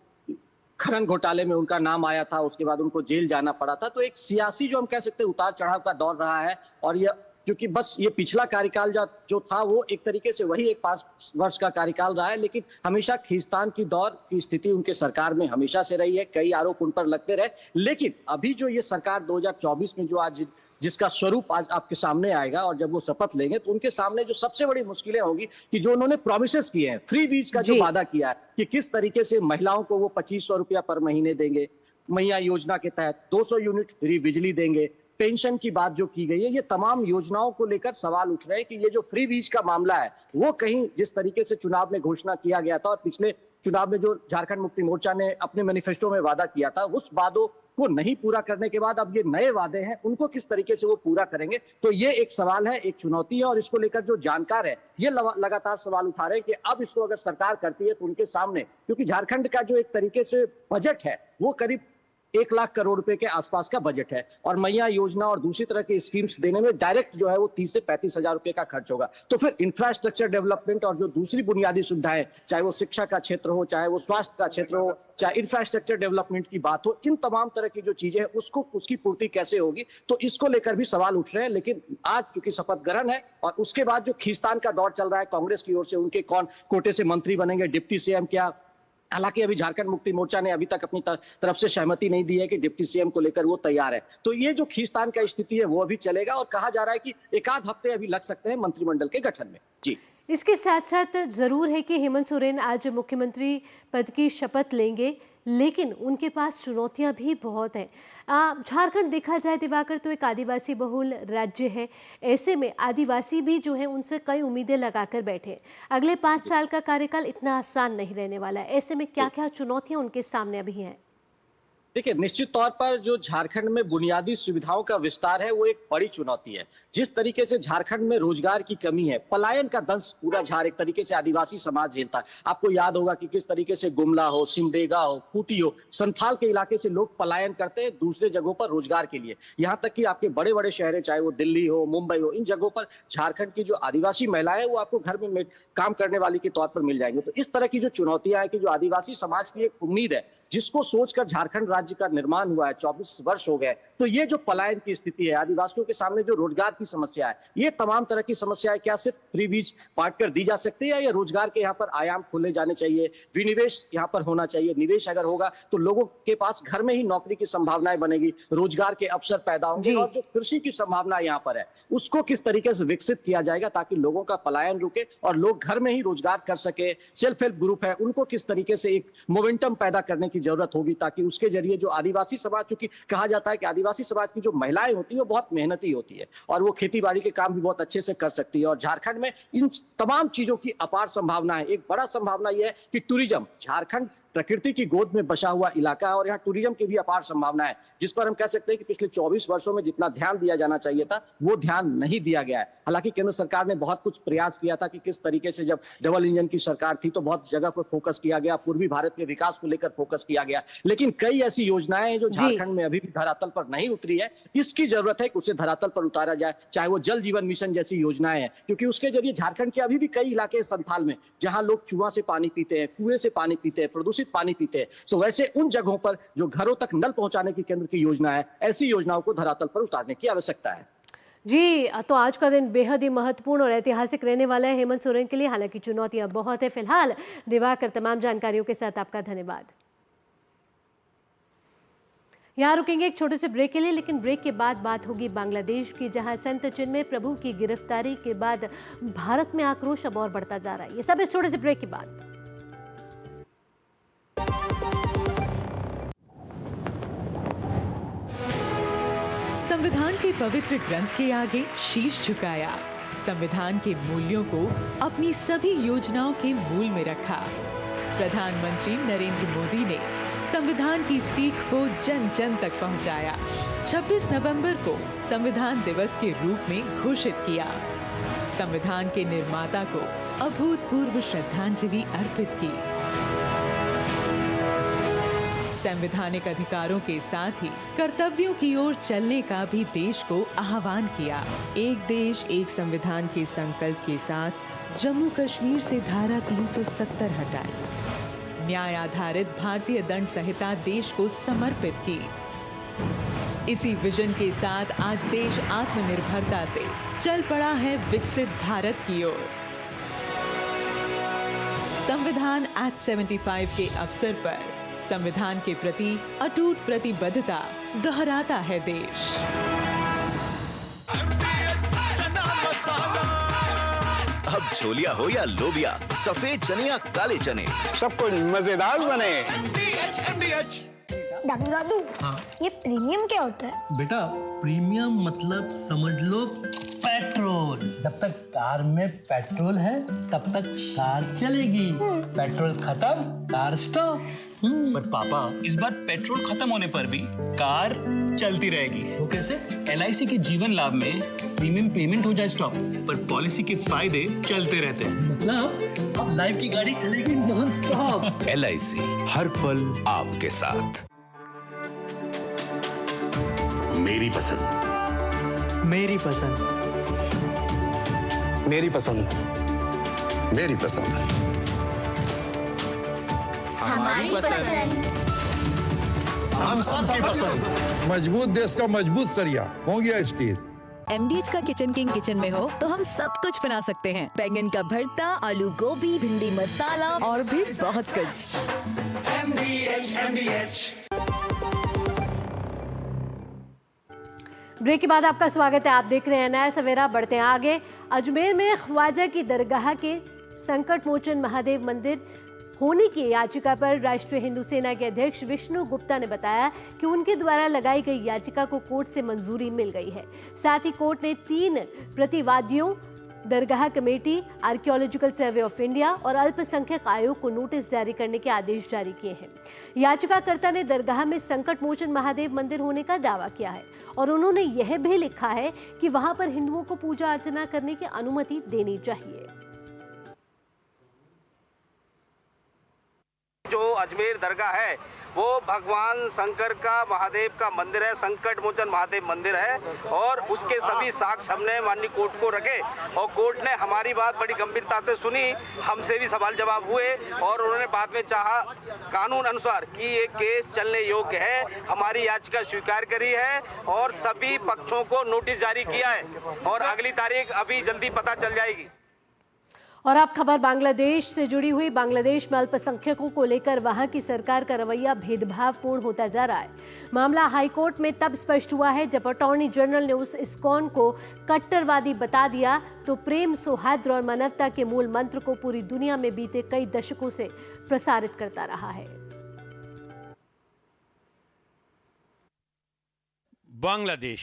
G: खनन घोटाले में उनका नाम आया था उसके बाद उनको जेल जाना पड़ा था, तो एक सियासी जो हम कह सकते हैं उतार चढ़ाव का दौर रहा है। और ये क्योंकि बस ये पिछला कार्यकाल जो था वो एक तरीके से वही एक 5 वर्ष का कार्यकाल रहा है, लेकिन हमेशा खींचतान की दौर की स्थिति उनके सरकार में हमेशा से रही है। कई आरोप उन पर लगते रहे, लेकिन अभी जो ये सरकार 2024 में जो आज जिसका स्वरूप आज आपके सामने आएगा और जब वो शपथ लेंगे तो उनके सामने जो सबसे बड़ी मुश्किलें होंगी कि जो उन्होंने प्रॉमिसेस किए हैं, फ्री बीज का जो वादा किया है कि किस तरीके से महिलाओं को वो 2500 रुपया पर महीने देंगे, मैया योजना के तहत 200 यूनिट फ्री बिजली देंगे, पेंशन की बात जो की गई है, ये तमाम योजनाओं को लेकर सवाल उठ रहे हैं कि ये जो फ्री बीज का मामला है वो कहीं जिस तरीके से चुनाव में घोषणा किया गया था और पिछले चुनाव में जो झारखंड मुक्ति मोर्चा ने अपने मैनिफेस्टो में वादा किया था उस वादों को नहीं पूरा करने के बाद अब ये नए वादे हैं उनको किस तरीके से वो पूरा करेंगे, तो ये एक सवाल है, एक चुनौती है। और इसको लेकर जो जानकार है ये लगातार सवाल उठा रहे हैं कि अब इसको अगर सरकार करती है तो उनके सामने, क्योंकि झारखंड का जो एक तरीके से बजट है वो करीब 1 लाख करोड़ रुपए के आसपास का बजट है और मैया योजना और दूसरी तरह की स्कीम्स देने में डायरेक्ट जो है वो 30 से 35 हजार रुपए का खर्च होगा। तो फिर इंफ्रास्ट्रक्चर डेवलपमेंट और जो दूसरी बुनियादी सुविधाएं, चाहे वो शिक्षा का क्षेत्र हो, चाहे वो स्वास्थ्य का क्षेत्र हो, चाहे इंफ्रास्ट्रक्चर डेवलपमेंट की बात हो, इन तमाम तरह की जो चीजें हैं उसकी पूर्ति कैसे होगी, तो इसको लेकर भी सवाल उठ रहे हैं। लेकिन आज चूंकि शपथ ग्रहण है और उसके बाद जो खींचतान का दौर चल रहा है कांग्रेस की ओर से, उनके कौन कोटे से मंत्री बनेंगे, डिप्टी सीएम क्या, हालांकि अभी झारखंड मुक्ति मोर्चा ने अभी तक अपनी तरफ से सहमति नहीं दी है कि डिप्टी सीएम को लेकर वो तैयार है। तो ये जो खींचतान का स्थिति है वो अभी चलेगा और कहा जा रहा है कि 1 आध हफ्ते अभी लग सकते हैं मंत्रिमंडल के गठन में। जी,
A: इसके साथ साथ जरूर है कि हेमंत सोरेन आज मुख्यमंत्री पद की शपथ लेंगे, लेकिन उनके पास चुनौतियां भी बहुत हैं। झारखंड देखा जाए दिवाकर तो एक आदिवासी बहुल राज्य है। ऐसे में आदिवासी भी जो है उनसे कई उम्मीदें लगाकर बैठे हैं। अगले 5 साल का कार्यकाल इतना आसान नहीं रहने वाला है। ऐसे में क्या क्या चुनौतियां उनके सामने अभी हैं?
G: देखिए, निश्चित तौर पर जो झारखंड में बुनियादी सुविधाओं का विस्तार है वो एक बड़ी चुनौती है। जिस तरीके से झारखंड में रोजगार की कमी है, पलायन का दंश पूरा एक तरीके से आदिवासी समाज झेलता है। आपको याद होगा कि किस तरीके से गुमला हो, सिमडेगा हो, खूंटी हो, संथाल के इलाके से लोग पलायन करते हैं दूसरे जगहों पर रोजगार के लिए। यहाँ तक कि आपके बड़े बड़े शहर, चाहे वो दिल्ली हो, मुंबई हो, इन जगहों पर झारखंड की जो आदिवासी महिलाएं वो आपको घर में काम करने वाली के तौर पर मिल जाएंगे। तो इस तरह की जो चुनौतियां है कि जो आदिवासी समाज की एक उम्मीद है जिसको सोचकर झारखंड राज्य का निर्माण हुआ है, 24 वर्ष हो गए, तो ये जो पलायन की स्थिति है, आदिवासियों के सामने जो रोजगार की समस्या है, ये तमाम तरह की समस्याएं क्या सिर्फ फ्री बीज बांट कर दी जा सकती है या रोजगार के यहाँ पर आयाम खोले जाने चाहिए, विनिवेश यहाँ पर होना चाहिए। निवेश अगर होगा तो लोगों के पास घर में ही नौकरी की संभावनाएं बनेगी, रोजगार के अवसर पैदा होंगे और जो कृषि की संभावना यहाँ पर है उसको किस तरीके से विकसित किया जाएगा ताकि लोगों का पलायन रुके और लोग घर में ही रोजगार कर सके। सेल्फ हेल्प ग्रुप है उनको किस तरीके से एक मोमेंटम पैदा करने की जरूरत होगी ताकि उसके जरिए जो आदिवासी समाज, चूंकि कहा जाता है कि आदिवासी आदिवासी समाज की जो महिलाएं होती है वो बहुत मेहनती होती है और वो खेती बाड़ी के काम भी बहुत अच्छे से कर सकती है। और झारखंड में इन तमाम चीजों की अपार संभावना है। एक बड़ा संभावना यह है कि टूरिज्म, झारखंड प्रकृति की गोद में बसा हुआ इलाका है और यहाँ टूरिज्म की भी अपार संभावना है, जिस पर हम कह सकते हैं कि पिछले 24 वर्षों में जितना ध्यान दिया जाना चाहिए था वो ध्यान नहीं दिया गया है। हालांकि केंद्र सरकार ने बहुत कुछ प्रयास किया था कि किस तरीके से, जब डबल इंजन की सरकार थी तो बहुत जगह पर फोकस किया गया, पूर्वी भारत के विकास को लेकर फोकस किया गया, लेकिन कई ऐसी योजनाएं हैं जो झारखंड में अभी भी धरातल पर नहीं उतरी है। इसकी जरूरत है कि उसे धरातल पर उतारा जाए, चाहे वो जल जीवन मिशन जैसी योजनाएं हैं, क्योंकि उसके जरिए झारखंड के अभी भी कई इलाके संथाल में जहां लोग चूहा से पानी पीते हैं, कुएं से पानी पीते हैं, प्रदूषित पानी पीते हैं, तो वैसे उन जगहों पर जो घरों तक नल पहुंचाने की केंद्र की योजना है, ऐसी योजनाओं को धरातल पर उतारने की आवश्यकता है।
A: जी, तो आज का दिन बेहद ही महत्वपूर्ण और ऐतिहासिक रहने वाला है हेमंत सोरेन के लिए। हालांकि चुनौतियां बहुत है। फिलहाल दिवाकर तमाम जानकारियों के साथ आपका धन्यवाद। यहाँ रुकेंगे एक छोटे से ब्रेक के लिए, लेकिन ब्रेक के बाद बात होगी बांग्लादेश की, जहां संत चिन्मय प्रभु की गिरफ्तारी के बाद भारत में आक्रोश अब और बढ़ता जा रहा है। ये सब इस छोटे से ब्रेक के बाद।
H: संविधान के पवित्र ग्रंथ के आगे शीश झुकाया, संविधान के मूल्यों को अपनी सभी योजनाओं के मूल में रखा। प्रधानमंत्री नरेंद्र मोदी ने संविधान की सीख को जन जन तक पहुंचाया। 26 नवंबर को संविधान दिवस के रूप में घोषित किया। संविधान के निर्माता को अभूतपूर्व श्रद्धांजलि अर्पित की। संवैधानिक अधिकारों के साथ ही कर्तव्यों की ओर चलने का भी देश को आह्वान किया। एक देश एक संविधान के संकल्प के साथ जम्मू कश्मीर से धारा 370 हटाई। न्याय आधारित भारतीय दंड संहिता देश को समर्पित की। इसी विजन के साथ आज देश आत्मनिर्भरता से चल पड़ा है विकसित भारत की ओर। संविधान एक्ट 75 के अवसर पर संविधान के प्रति अटूट प्रतिबद्धता दोहराता है देश।
I: अब छोलिया हो या लोबिया, सफेद चने या काले चने,
J: सब कुछ मजेदार बने।
K: डॉक्टर दादू, ये प्रीमियम क्या होता है?
L: बेटा, प्रीमियम मतलब समझ लो पेट्रोल। जब तक कार में पेट्रोल है तब तक कार चलेगी, पेट्रोल खत्म कार स्टॉप।
M: पर पापा, इस बार पेट्रोल खत्म होने पर भी कार चलती रहेगी।
L: वो कैसे?
M: LIC के जीवन लाभ में प्रीमियम पेमेंट हो जाए स्टॉप, पर पॉलिसी के फायदे चलते रहते हैं।
L: मतलब अब लाइफ की गाड़ी चलेगी नॉन स्टॉप।
I: LIC हर पल आपके साथ।
J: मेरी पसंद,
L: मेरी पसंद,
J: मेरी पसंद, मेरी पसंद,
K: हमारी पसंद,
J: हम सबकी पसंद। मजबूत देश का मजबूत सरिया हो गया स्टील।
N: MDH का किचन किंग किचन में हो तो हम सब कुछ बना सकते हैं। बैंगन का भरता, आलू गोभी, भिंडी मसाला और भी बहुत कुछ।
I: MDH।
A: ब्रेक के बाद आपका स्वागत है। आप देख रहे हैं नया सवेरा। बढ़ते हैं आगे। अजमेर में ख्वाजा की दरगाह के संकट मोचन महादेव मंदिर होने की याचिका पर राष्ट्रीय हिंदू सेना के अध्यक्ष विष्णु गुप्ता ने बताया कि उनके द्वारा लगाई गई याचिका को कोर्ट से मंजूरी मिल गई है। साथ ही कोर्ट ने 3 प्रतिवादियों, दरगाह committee, archaeological survey of India और अल्पसंख्यक आयोग को नोटिस जारी करने के आदेश जारी किए हैं। याचिकाकर्ता ने दरगाह में संकट मोचन महादेव मंदिर होने का दावा किया है और उन्होंने यह भी लिखा है कि वहां पर हिंदुओं को पूजा अर्चना करने की अनुमति देनी चाहिए।
O: जो अजमेर दरगाह है वो भगवान शंकर का, महादेव का मंदिर है, संकट मोचन महादेव मंदिर है और उसके सभी साक्ष्य हमने माननीय कोर्ट को रखे और कोर्ट ने हमारी बात बड़ी गंभीरता से सुनी। हमसे भी सवाल जवाब हुए और उन्होंने बाद में चाहा कानून अनुसार कि ये केस चलने योग्य है, हमारी याचिका स्वीकार करी है और सभी पक्षों को नोटिस जारी किया है और अगली तारीख अभी जल्दी पता चल जाएगी।
A: और अब खबर बांग्लादेश से जुड़ी हुई। बांग्लादेश में अल्पसंख्यकों को लेकर वहां की सरकार का रवैया भेदभावपूर्ण होता जा रहा है। मामला हाईकोर्ट में तब स्पष्ट हुआ है जब अटॉर्नी जनरल ने उस इस्कॉन को कट्टरवादी बता दिया तो प्रेम, सौहार्द और मानवता के मूल मंत्र को पूरी दुनिया में बीते कई दशकों से प्रसारित करता रहा है।
P: बांग्लादेश।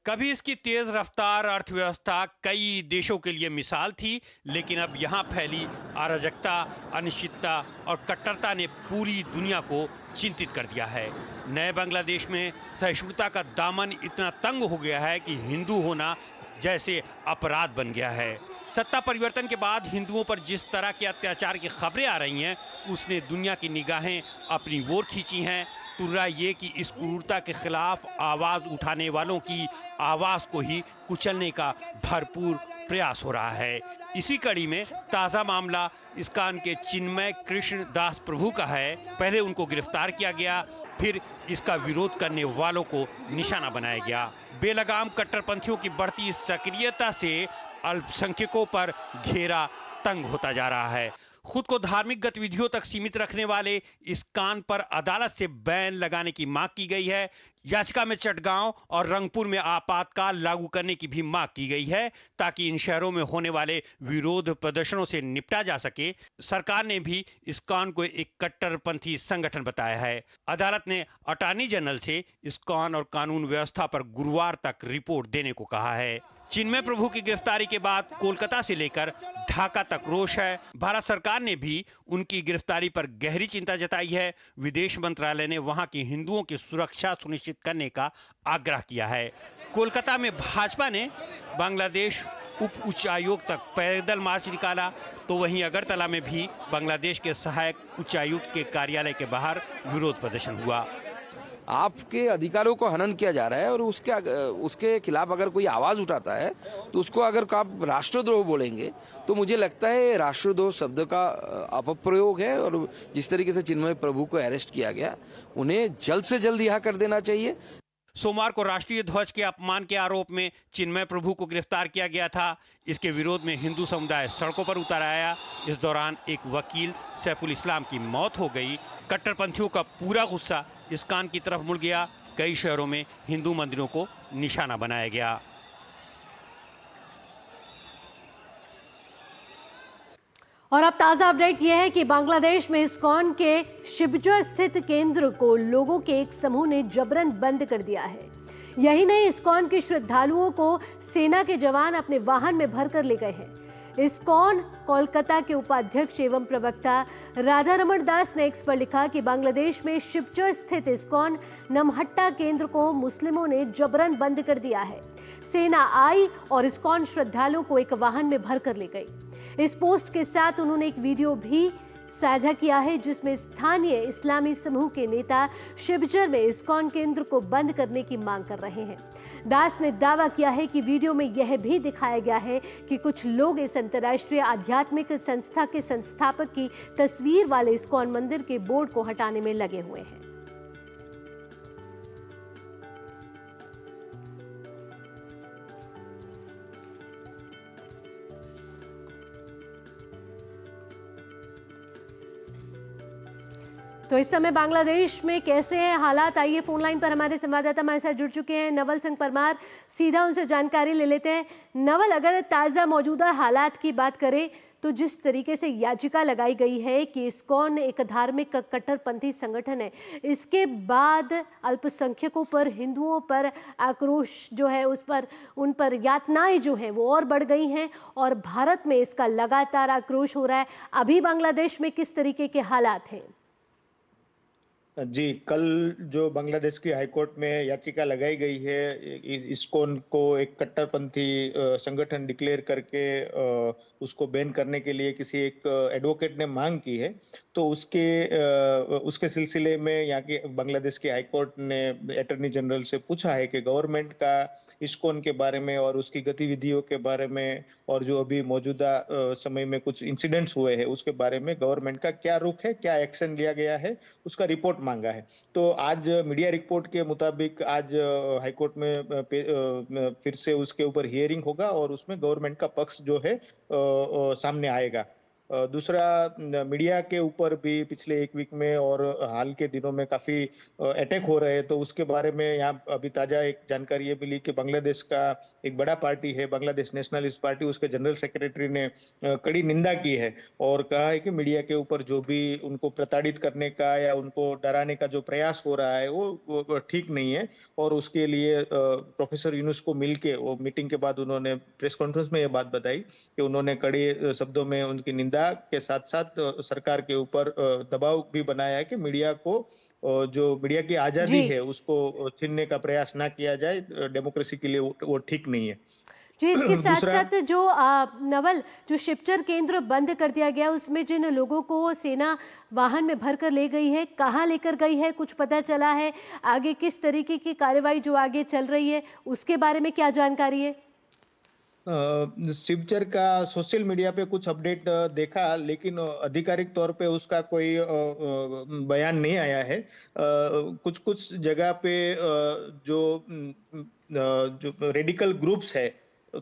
P: कभी इसकी तेज रफ्तार अर्थव्यवस्था कई देशों के लिए मिसाल थी, लेकिन अब यहाँ फैली अराजकता, अनिश्चितता और कट्टरता ने पूरी दुनिया को चिंतित कर दिया है। नए बांग्लादेश में सहिष्णुता का दामन इतना तंग हो गया है कि हिंदू होना जैसे अपराध बन गया है। सत्ता परिवर्तन के बाद हिंदुओं पर जिस तरह के अत्याचार की खबरें आ रही हैं, उसने दुनिया की निगाहें अपनी ओर खींची हैं। तुर्रा ये कि इस क्रूरता के खिलाफ आवाज़ उठाने वालों की आवाज़ को ही कुचलने का भरपूर प्रयास हो रहा है। इसी कड़ी में ताज़ा मामला इस्कॉन के चिन्मय कृष्ण दास प्रभु का है। पहले उनको गिरफ्तार किया गया, फिर इसका विरोध करने वालों को निशाना बनाया गया। बेलगाम कट्टरपंथियों की बढ़ती सक्रियता से अल्पसंख्यकों पर घेरा तंग होता जा रहा है। खुद को धार्मिक गतिविधियों तक सीमित रखने वाले इस्कॉन पर अदालत से बैन लगाने की मांग की गई है। याचिका में चटगांव और रंगपुर में आपातकाल लागू करने की भी मांग की गई है, ताकि इन शहरों में होने वाले विरोध प्रदर्शनों से निपटा जा सके। सरकार ने भी इस्कॉन को एक कट्टरपंथी संगठन बताया है। अदालत ने अटॉर्नी जनरल से इस्कॉन और कानून व्यवस्था पर गुरुवार तक रिपोर्ट देने को कहा है। चिन्मय प्रभु की गिरफ्तारी के बाद कोलकाता से लेकर ढाका तक रोष है। भारत सरकार ने भी उनकी गिरफ्तारी पर गहरी चिंता जताई है। विदेश मंत्रालय ने वहां के हिंदुओं की सुरक्षा सुनिश्चित करने का आग्रह किया है। कोलकाता में भाजपा ने बांग्लादेश उप उच्चायुक्त तक पैदल मार्च निकाला, तो वहीं अगरतला में भी बांग्लादेश के सहायक उच्चायुक्त के कार्यालय के बाहर विरोध प्रदर्शन हुआ।
Q: आपके अधिकारों को हनन किया जा रहा है और उसके खिलाफ अगर कोई आवाज उठाता है तो उसको अगर आप राष्ट्रद्रोह बोलेंगे तो मुझे लगता है राष्ट्रद्रोह शब्द का अपप्रयोग है। और जिस तरीके से चिन्मय प्रभु को अरेस्ट किया गया, उन्हें जल्द से जल्द रिहा कर देना चाहिए।
P: सोमवार को राष्ट्रीय ध्वज के अपमान के आरोप में चिन्मय प्रभु को गिरफ्तार किया गया था। इसके विरोध में हिंदू समुदाय सड़कों पर उतर आया। इस दौरान एक वकील सैफुल इस्लाम की मौत हो गई। कट्टरपंथियों का पूरा गुस्सा इस्कॉन की तरफ मुड़ गया। कई शहरों में हिंदू मंदिरों को निशाना बनाया गया।
A: और अब ताज़ा अपडेट यह है कि बांग्लादेश में इस्कॉन के शिवचर स्थित केंद्र को लोगों के एक समूह ने जबरन बंद कर दिया है। यही नहीं, इस्कॉन के श्रद्धालुओं को सेना के जवान अपने वाहन में भरकर ले गए हैं। इस्कॉन कोलकाता के उपाध्यक्ष एवं प्रवक्ता राधारमण दास ने एक्स पर लिखा कि बांग्लादेश में शिवचर स्थित इस्कॉन नमहट्टा केंद्र को मुस्लिमों ने जबरन बंद कर दिया है। सेना आई और इस्कॉन श्रद्धालुओं को एक वाहन में भरकर ले गई। इस पोस्ट के साथ उन्होंने एक वीडियो भी साझा किया है, जिसमें स्थानीय इस्लामी समूह के नेता शिवचर में इस्कॉन केंद्र को बंद करने की मांग कर रहे हैं। दास ने दावा किया है कि वीडियो में यह भी दिखाया गया है कि कुछ लोग इस अंतर्राष्ट्रीय आध्यात्मिक संस्था के संस्थापक की तस्वीर वाले इस्कॉन मंदिर के बोर्ड को हटाने में लगे हुए हैं। तो इस समय बांग्लादेश में कैसे हैं हालात, आइए फोन लाइन पर हमारे संवाददाता हमारे साथ जुड़ चुके हैं नवल सिंह परमार, सीधा उनसे जानकारी ले लेते हैं। नवल, अगर ताज़ा मौजूदा हालात की बात करें तो जिस तरीके से याचिका लगाई गई है कि इस्कॉन एक धार्मिक कट्टरपंथी संगठन है, इसके बाद अल्पसंख्यकों पर, हिंदुओं पर आक्रोश जो है उन पर यातनाएं जो हैं वो और बढ़ गई हैं और भारत में इसका लगातार आक्रोश हो रहा है। अभी बांग्लादेश में किस तरीके के हालात हैं?
R: जी, कल जो बांग्लादेश की हाईकोर्ट में याचिका लगाई गई है, इस्कॉन को एक कट्टरपंथी संगठन डिक्लेयर करके उसको बैन करने के लिए किसी एक एडवोकेट ने मांग की है, तो उसके सिलसिले में यहाँ की बांग्लादेश की हाईकोर्ट ने अटॉर्नी जनरल से पूछा है कि गवर्नमेंट का इस्कॉन के बारे में और उसकी गतिविधियों के बारे में और जो अभी मौजूदा समय में कुछ इंसिडेंट्स हुए हैं उसके बारे में गवर्नमेंट का क्या रुख है, क्या एक्शन लिया गया है, उसका रिपोर्ट मांगा है। तो आज मीडिया रिपोर्ट के मुताबिक आज हाईकोर्ट में फिर से उसके ऊपर हियरिंग होगा और उसमें गवर्नमेंट का पक्ष जो है सामने आएगा। दूसरा, मीडिया के ऊपर भी पिछले एक वीक में और हाल के दिनों में काफी अटैक हो रहे हैं, तो उसके बारे में यहाँ अभी ताजा एक जानकारी ये मिली कि बांग्लादेश का एक बड़ा पार्टी है बांग्लादेश नेशनलिस्ट पार्टी, उसके जनरल सेक्रेटरी ने कड़ी निंदा की है और कहा है कि मीडिया के ऊपर जो भी उनको प्रताड़ित करने का या उनको डराने का जो प्रयास हो रहा है वो ठीक नहीं है। और उसके लिए प्रोफेसर यूनुस को मिलके वो मीटिंग के बाद उन्होंने प्रेस कॉन्फ्रेंस में ये बात बताई कि उन्होंने कड़े शब्दों में उनकी निंदा के साथ साथ सरकार के ऊपर दबाव भी बनाया है कि मीडिया को जो मीडिया की आजादी है उसको छीनने का प्रयास ना किया जाए, डेमोक्रेसी के लिए वो ठीक नहीं है।
A: जी, इसके साथ साथ जो नवल जो शिवचर केंद्र बंद कर दिया गया उसमें जिन लोगों को सेना वाहन में भरकर ले गई है, कहाँ लेकर गई है, कुछ पता चला है? आगे किस तरीके की कार्रवाई जो आगे चल रही है उसके बारे में क्या जानकारी है?
R: शिवचर का सोशल मीडिया पे कुछ अपडेट देखा, लेकिन आधिकारिक तौर पे उसका कोई बयान नहीं आया है। कुछ जगह पे जो रेडिकल ग्रुप्स है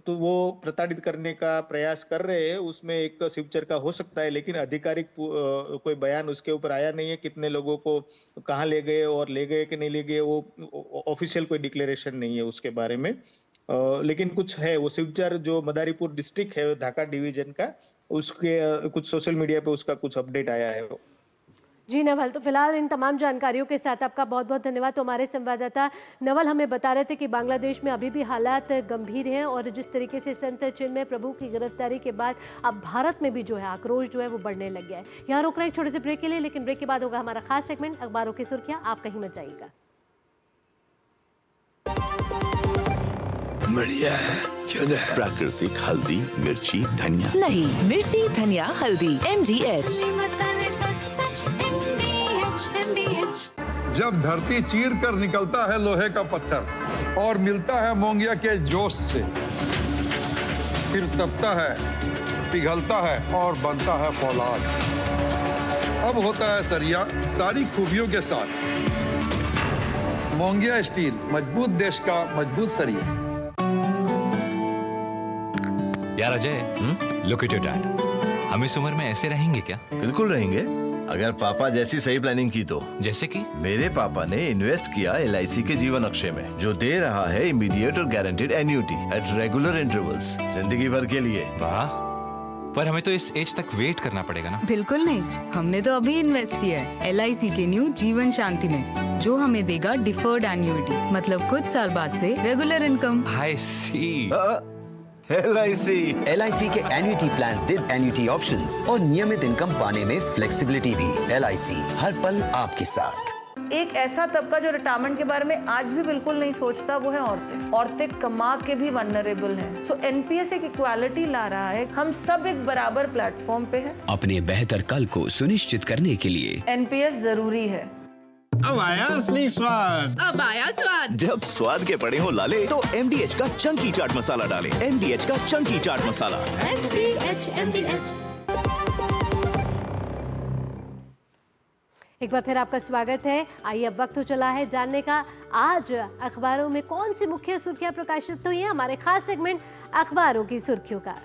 R: तो वो प्रताड़ित करने का प्रयास कर रहे हैं, उसमें एक शिवचर का हो सकता है, लेकिन आधिकारिक कोई बयान उसके ऊपर आया नहीं है। कितने लोगों को कहाँ ले गए और ले गए कि नहीं ले गए, वो ऑफिशियल कोई डिक्लेरेशन नहीं है उसके बारे में। लेकिन कुछ है, वो शिवचर जो मदारीपुर डिस्ट्रिक्ट है ढाका डिवीजन का, उसके कुछ सोशल मीडिया पे उसका कुछ अपडेट आया है।
A: जी नवल, तो फिलहाल इन तमाम जानकारियों के साथ आपका बहुत बहुत धन्यवाद। तो हमारे संवाददाता नवल हमें बता रहे थे कि बांग्लादेश में अभी भी हालात गंभीर हैं और जिस तरीके से संत चिन्मय प्रभु की गिरफ्तारी के बाद अब भारत में भी जो है आक्रोश जो है वो बढ़ने लग गया है। यहाँ रोक रहे हैं एक छोटे से ब्रेक के लिए, लेकिन ब्रेक के बाद होगा हमारा खास सेगमेंट अखबारों की सुर्खियां। आप कहीं मत जाइएगा।
I: बढ़िया है, क्यों है? प्राकृतिक हल्दी, मिर्ची, धनिया।
N: नहीं, मिर्ची, धनिया, हल्दी, MDH।
J: जब धरती चीर कर निकलता है लोहे का पत्थर और मिलता है मोंगिया के जोश से, फिर तपता है, पिघलता है और बनता है फौलाद। अब होता है सरिया सारी खूबियों के साथ। मोंगिया स्टील, मजबूत देश का मजबूत सरिया।
S: यार Ajay, look at your dad. हम इस उम्र में ऐसे रहेंगे क्या?
I: बिल्कुल रहेंगे, अगर पापा जैसी सही प्लानिंग की तो।
S: जैसे कि?
I: मेरे पापा ने इन्वेस्ट किया LIC के जीवन अक्षय में, जो दे रहा है इमीडिएट और guaranteed annuity at regular intervals, जिंदगी भर के लिए।
S: वाह, पर हमें तो इस एज तक वेट करना पड़ेगा ना?
T: बिल्कुल नहीं, हमने तो अभी इन्वेस्ट किया है LIC के न्यू जीवन शांति में, जो हमें देगा डिफर्ड एन्युटी, मतलब कुछ साल बाद से रेगुलर इनकम।
S: आई सी।
U: LIC के एन्युटी प्लान्स दे एन्युटी ऑप्शंस और नियमित इनकम पाने में फ्लेक्सिबिलिटी भी। LIC, हर पल आपके साथ।
V: एक ऐसा तबका जो रिटायरमेंट के बारे में आज भी बिल्कुल नहीं सोचता, वो है औरतें। औरतें कमा के भी वल्नरेबल हैं। सो NPS एक इक्वालिटी ला रहा है, हम सब एक बराबर प्लेटफॉर्म पे हैं।
U: अपने बेहतर कल को सुनिश्चित करने के लिए
V: NPS जरूरी है।
W: अब आया असली स्वाद।
K: अब आया स्वाद।
I: जब स्वाद के पड़े हो लाले तो MDH का चंकी चाट मसाला डालें। MDH का चंकी चाट मसाला।
K: MDH।
A: एक बार फिर आपका स्वागत है। आइए अब वक्त हो चला है जानने का आज अखबारों में कौन सी मुख्य सुर्खियां प्रकाशित हुई हैं। हमारे खास सेगमेंट अखबारों की सुर्खियों का।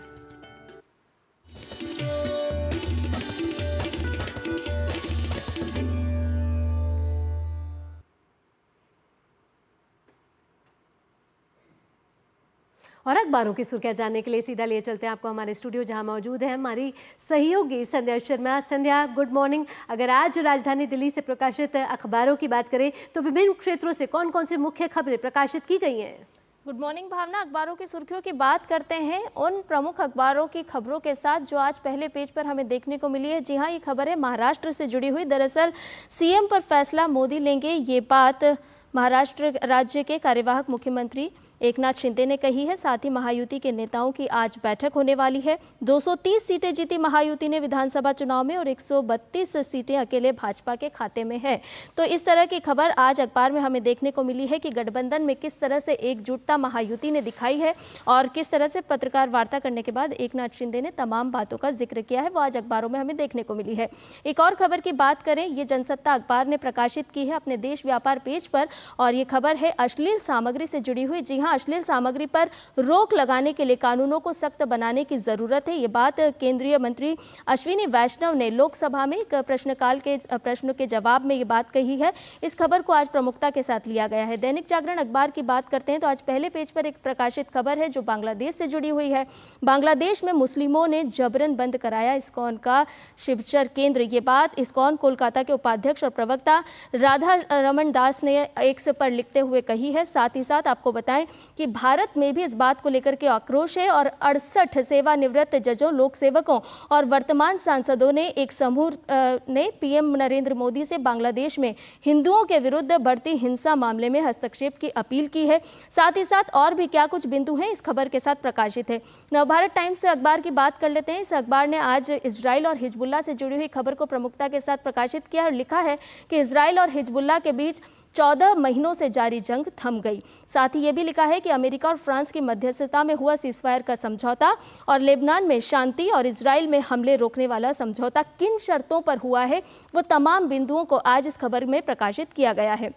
A: और अखबारों की सुर्खियां जानने के लिए सीधा लिए चलते हैं आपको हमारे स्टूडियो, जहां मौजूद है हमारी सहयोगी संध्या शर्मा। संध्या, गुड मॉर्निंग। अगर आज राजधानी दिल्ली से प्रकाशित अखबारों की बात करें तो विभिन्न क्षेत्रों से कौन कौन सी मुख्य खबरें प्रकाशित की गई हैं?
X: गुड मॉर्निंग भावना। अखबारों की सुर्खियों की बात करते हैं उन प्रमुख अखबारों की खबरों के साथ जो आज पहले पेज पर हमें देखने को मिली है। जी हाँ, ये खबर है महाराष्ट्र से जुड़ी हुई। दरअसल CM पर फैसला मोदी लेंगे, ये बात महाराष्ट्र राज्य के कार्यवाहक मुख्यमंत्री एकनाथ शिंदे ने कही है। साथ ही महायुति के नेताओं की आज बैठक होने वाली है। 230 सीटें जीती महायुति ने विधानसभा चुनाव में और 132 सीटें अकेले भाजपा के खाते में है। तो इस तरह की खबर आज अखबार में हमें देखने को मिली है कि गठबंधन में किस तरह से एकजुटता महायुति ने दिखाई है और किस तरह से पत्रकार वार्ता करने के बाद एकनाथ शिंदे ने तमाम बातों का जिक्र किया है, वो आज अखबारों में हमें देखने को मिली है। एक और खबर की बात करें, ये जनसत्ता अखबार ने प्रकाशित की है अपने देश व्यापार पेज पर और ये खबर है अश्लील सामग्री से जुड़ी हुई। जी हाँ, जहां अश्लील सामग्री पर रोक लगाने के लिए कानूनों को सख्त बनाने की जरूरत है। ये बात केंद्रीय मंत्री अश्विनी वैष्णव ने लोकसभा में एक प्रश्न के जवाब में ये बात कही है। इस खबर को आज प्रमुखता के साथ लिया गया है। दैनिक जागरण अखबार की बात करते हैं तो आज पहले पेज पर एक प्रकाशित खबर है जो बांग्लादेश से जुड़ी हुई है। बांग्लादेश में मुस्लिमों ने जबरन बंद कराया इस्कॉन का शिवचर केंद्र। ये बात इस्कॉन कोलकाता के उपाध्यक्ष और प्रवक्ता राधा रमन दास ने एक्स पर लिखते हुए कही है। साथ ही साथ आपको बताएं कि भारत में भी इस बात को लेकर के आक्रोश है और 68 सेवानिवृत्त जजों, लोक सेवकों और वर्तमान सांसदों ने एक समूह ने पीएम नरेंद्र मोदी से बांग्लादेश में हिंदुओं के विरुद्ध बढ़ती हिंसा मामले में हस्तक्षेप की अपील की है। साथ ही साथ और भी क्या कुछ बिंदु हैं इस खबर के साथ प्रकाशित है। नवभारत टाइम्स से अखबार की बात कर लेते हैं। इस अखबार ने आज इजराइल और हिजबुल्लाह से जुड़ी हुई खबर को प्रमुखता के साथ प्रकाशित किया और लिखा है कि इजराइल और हिजबुल्लाह के बीच 14 महीनों से जारी जंग थम गई। साथ ही ये भी लिखा है कि अमेरिका और फ्रांस की मध्यस्थता में हुआ सीजफायर का समझौता और लेबनान में शांति और इजराइल में हमले रोकने वाला समझौता किन शर्तों पर हुआ है, वो तमाम बिंदुओं को आज इस खबर में प्रकाशित किया गया है।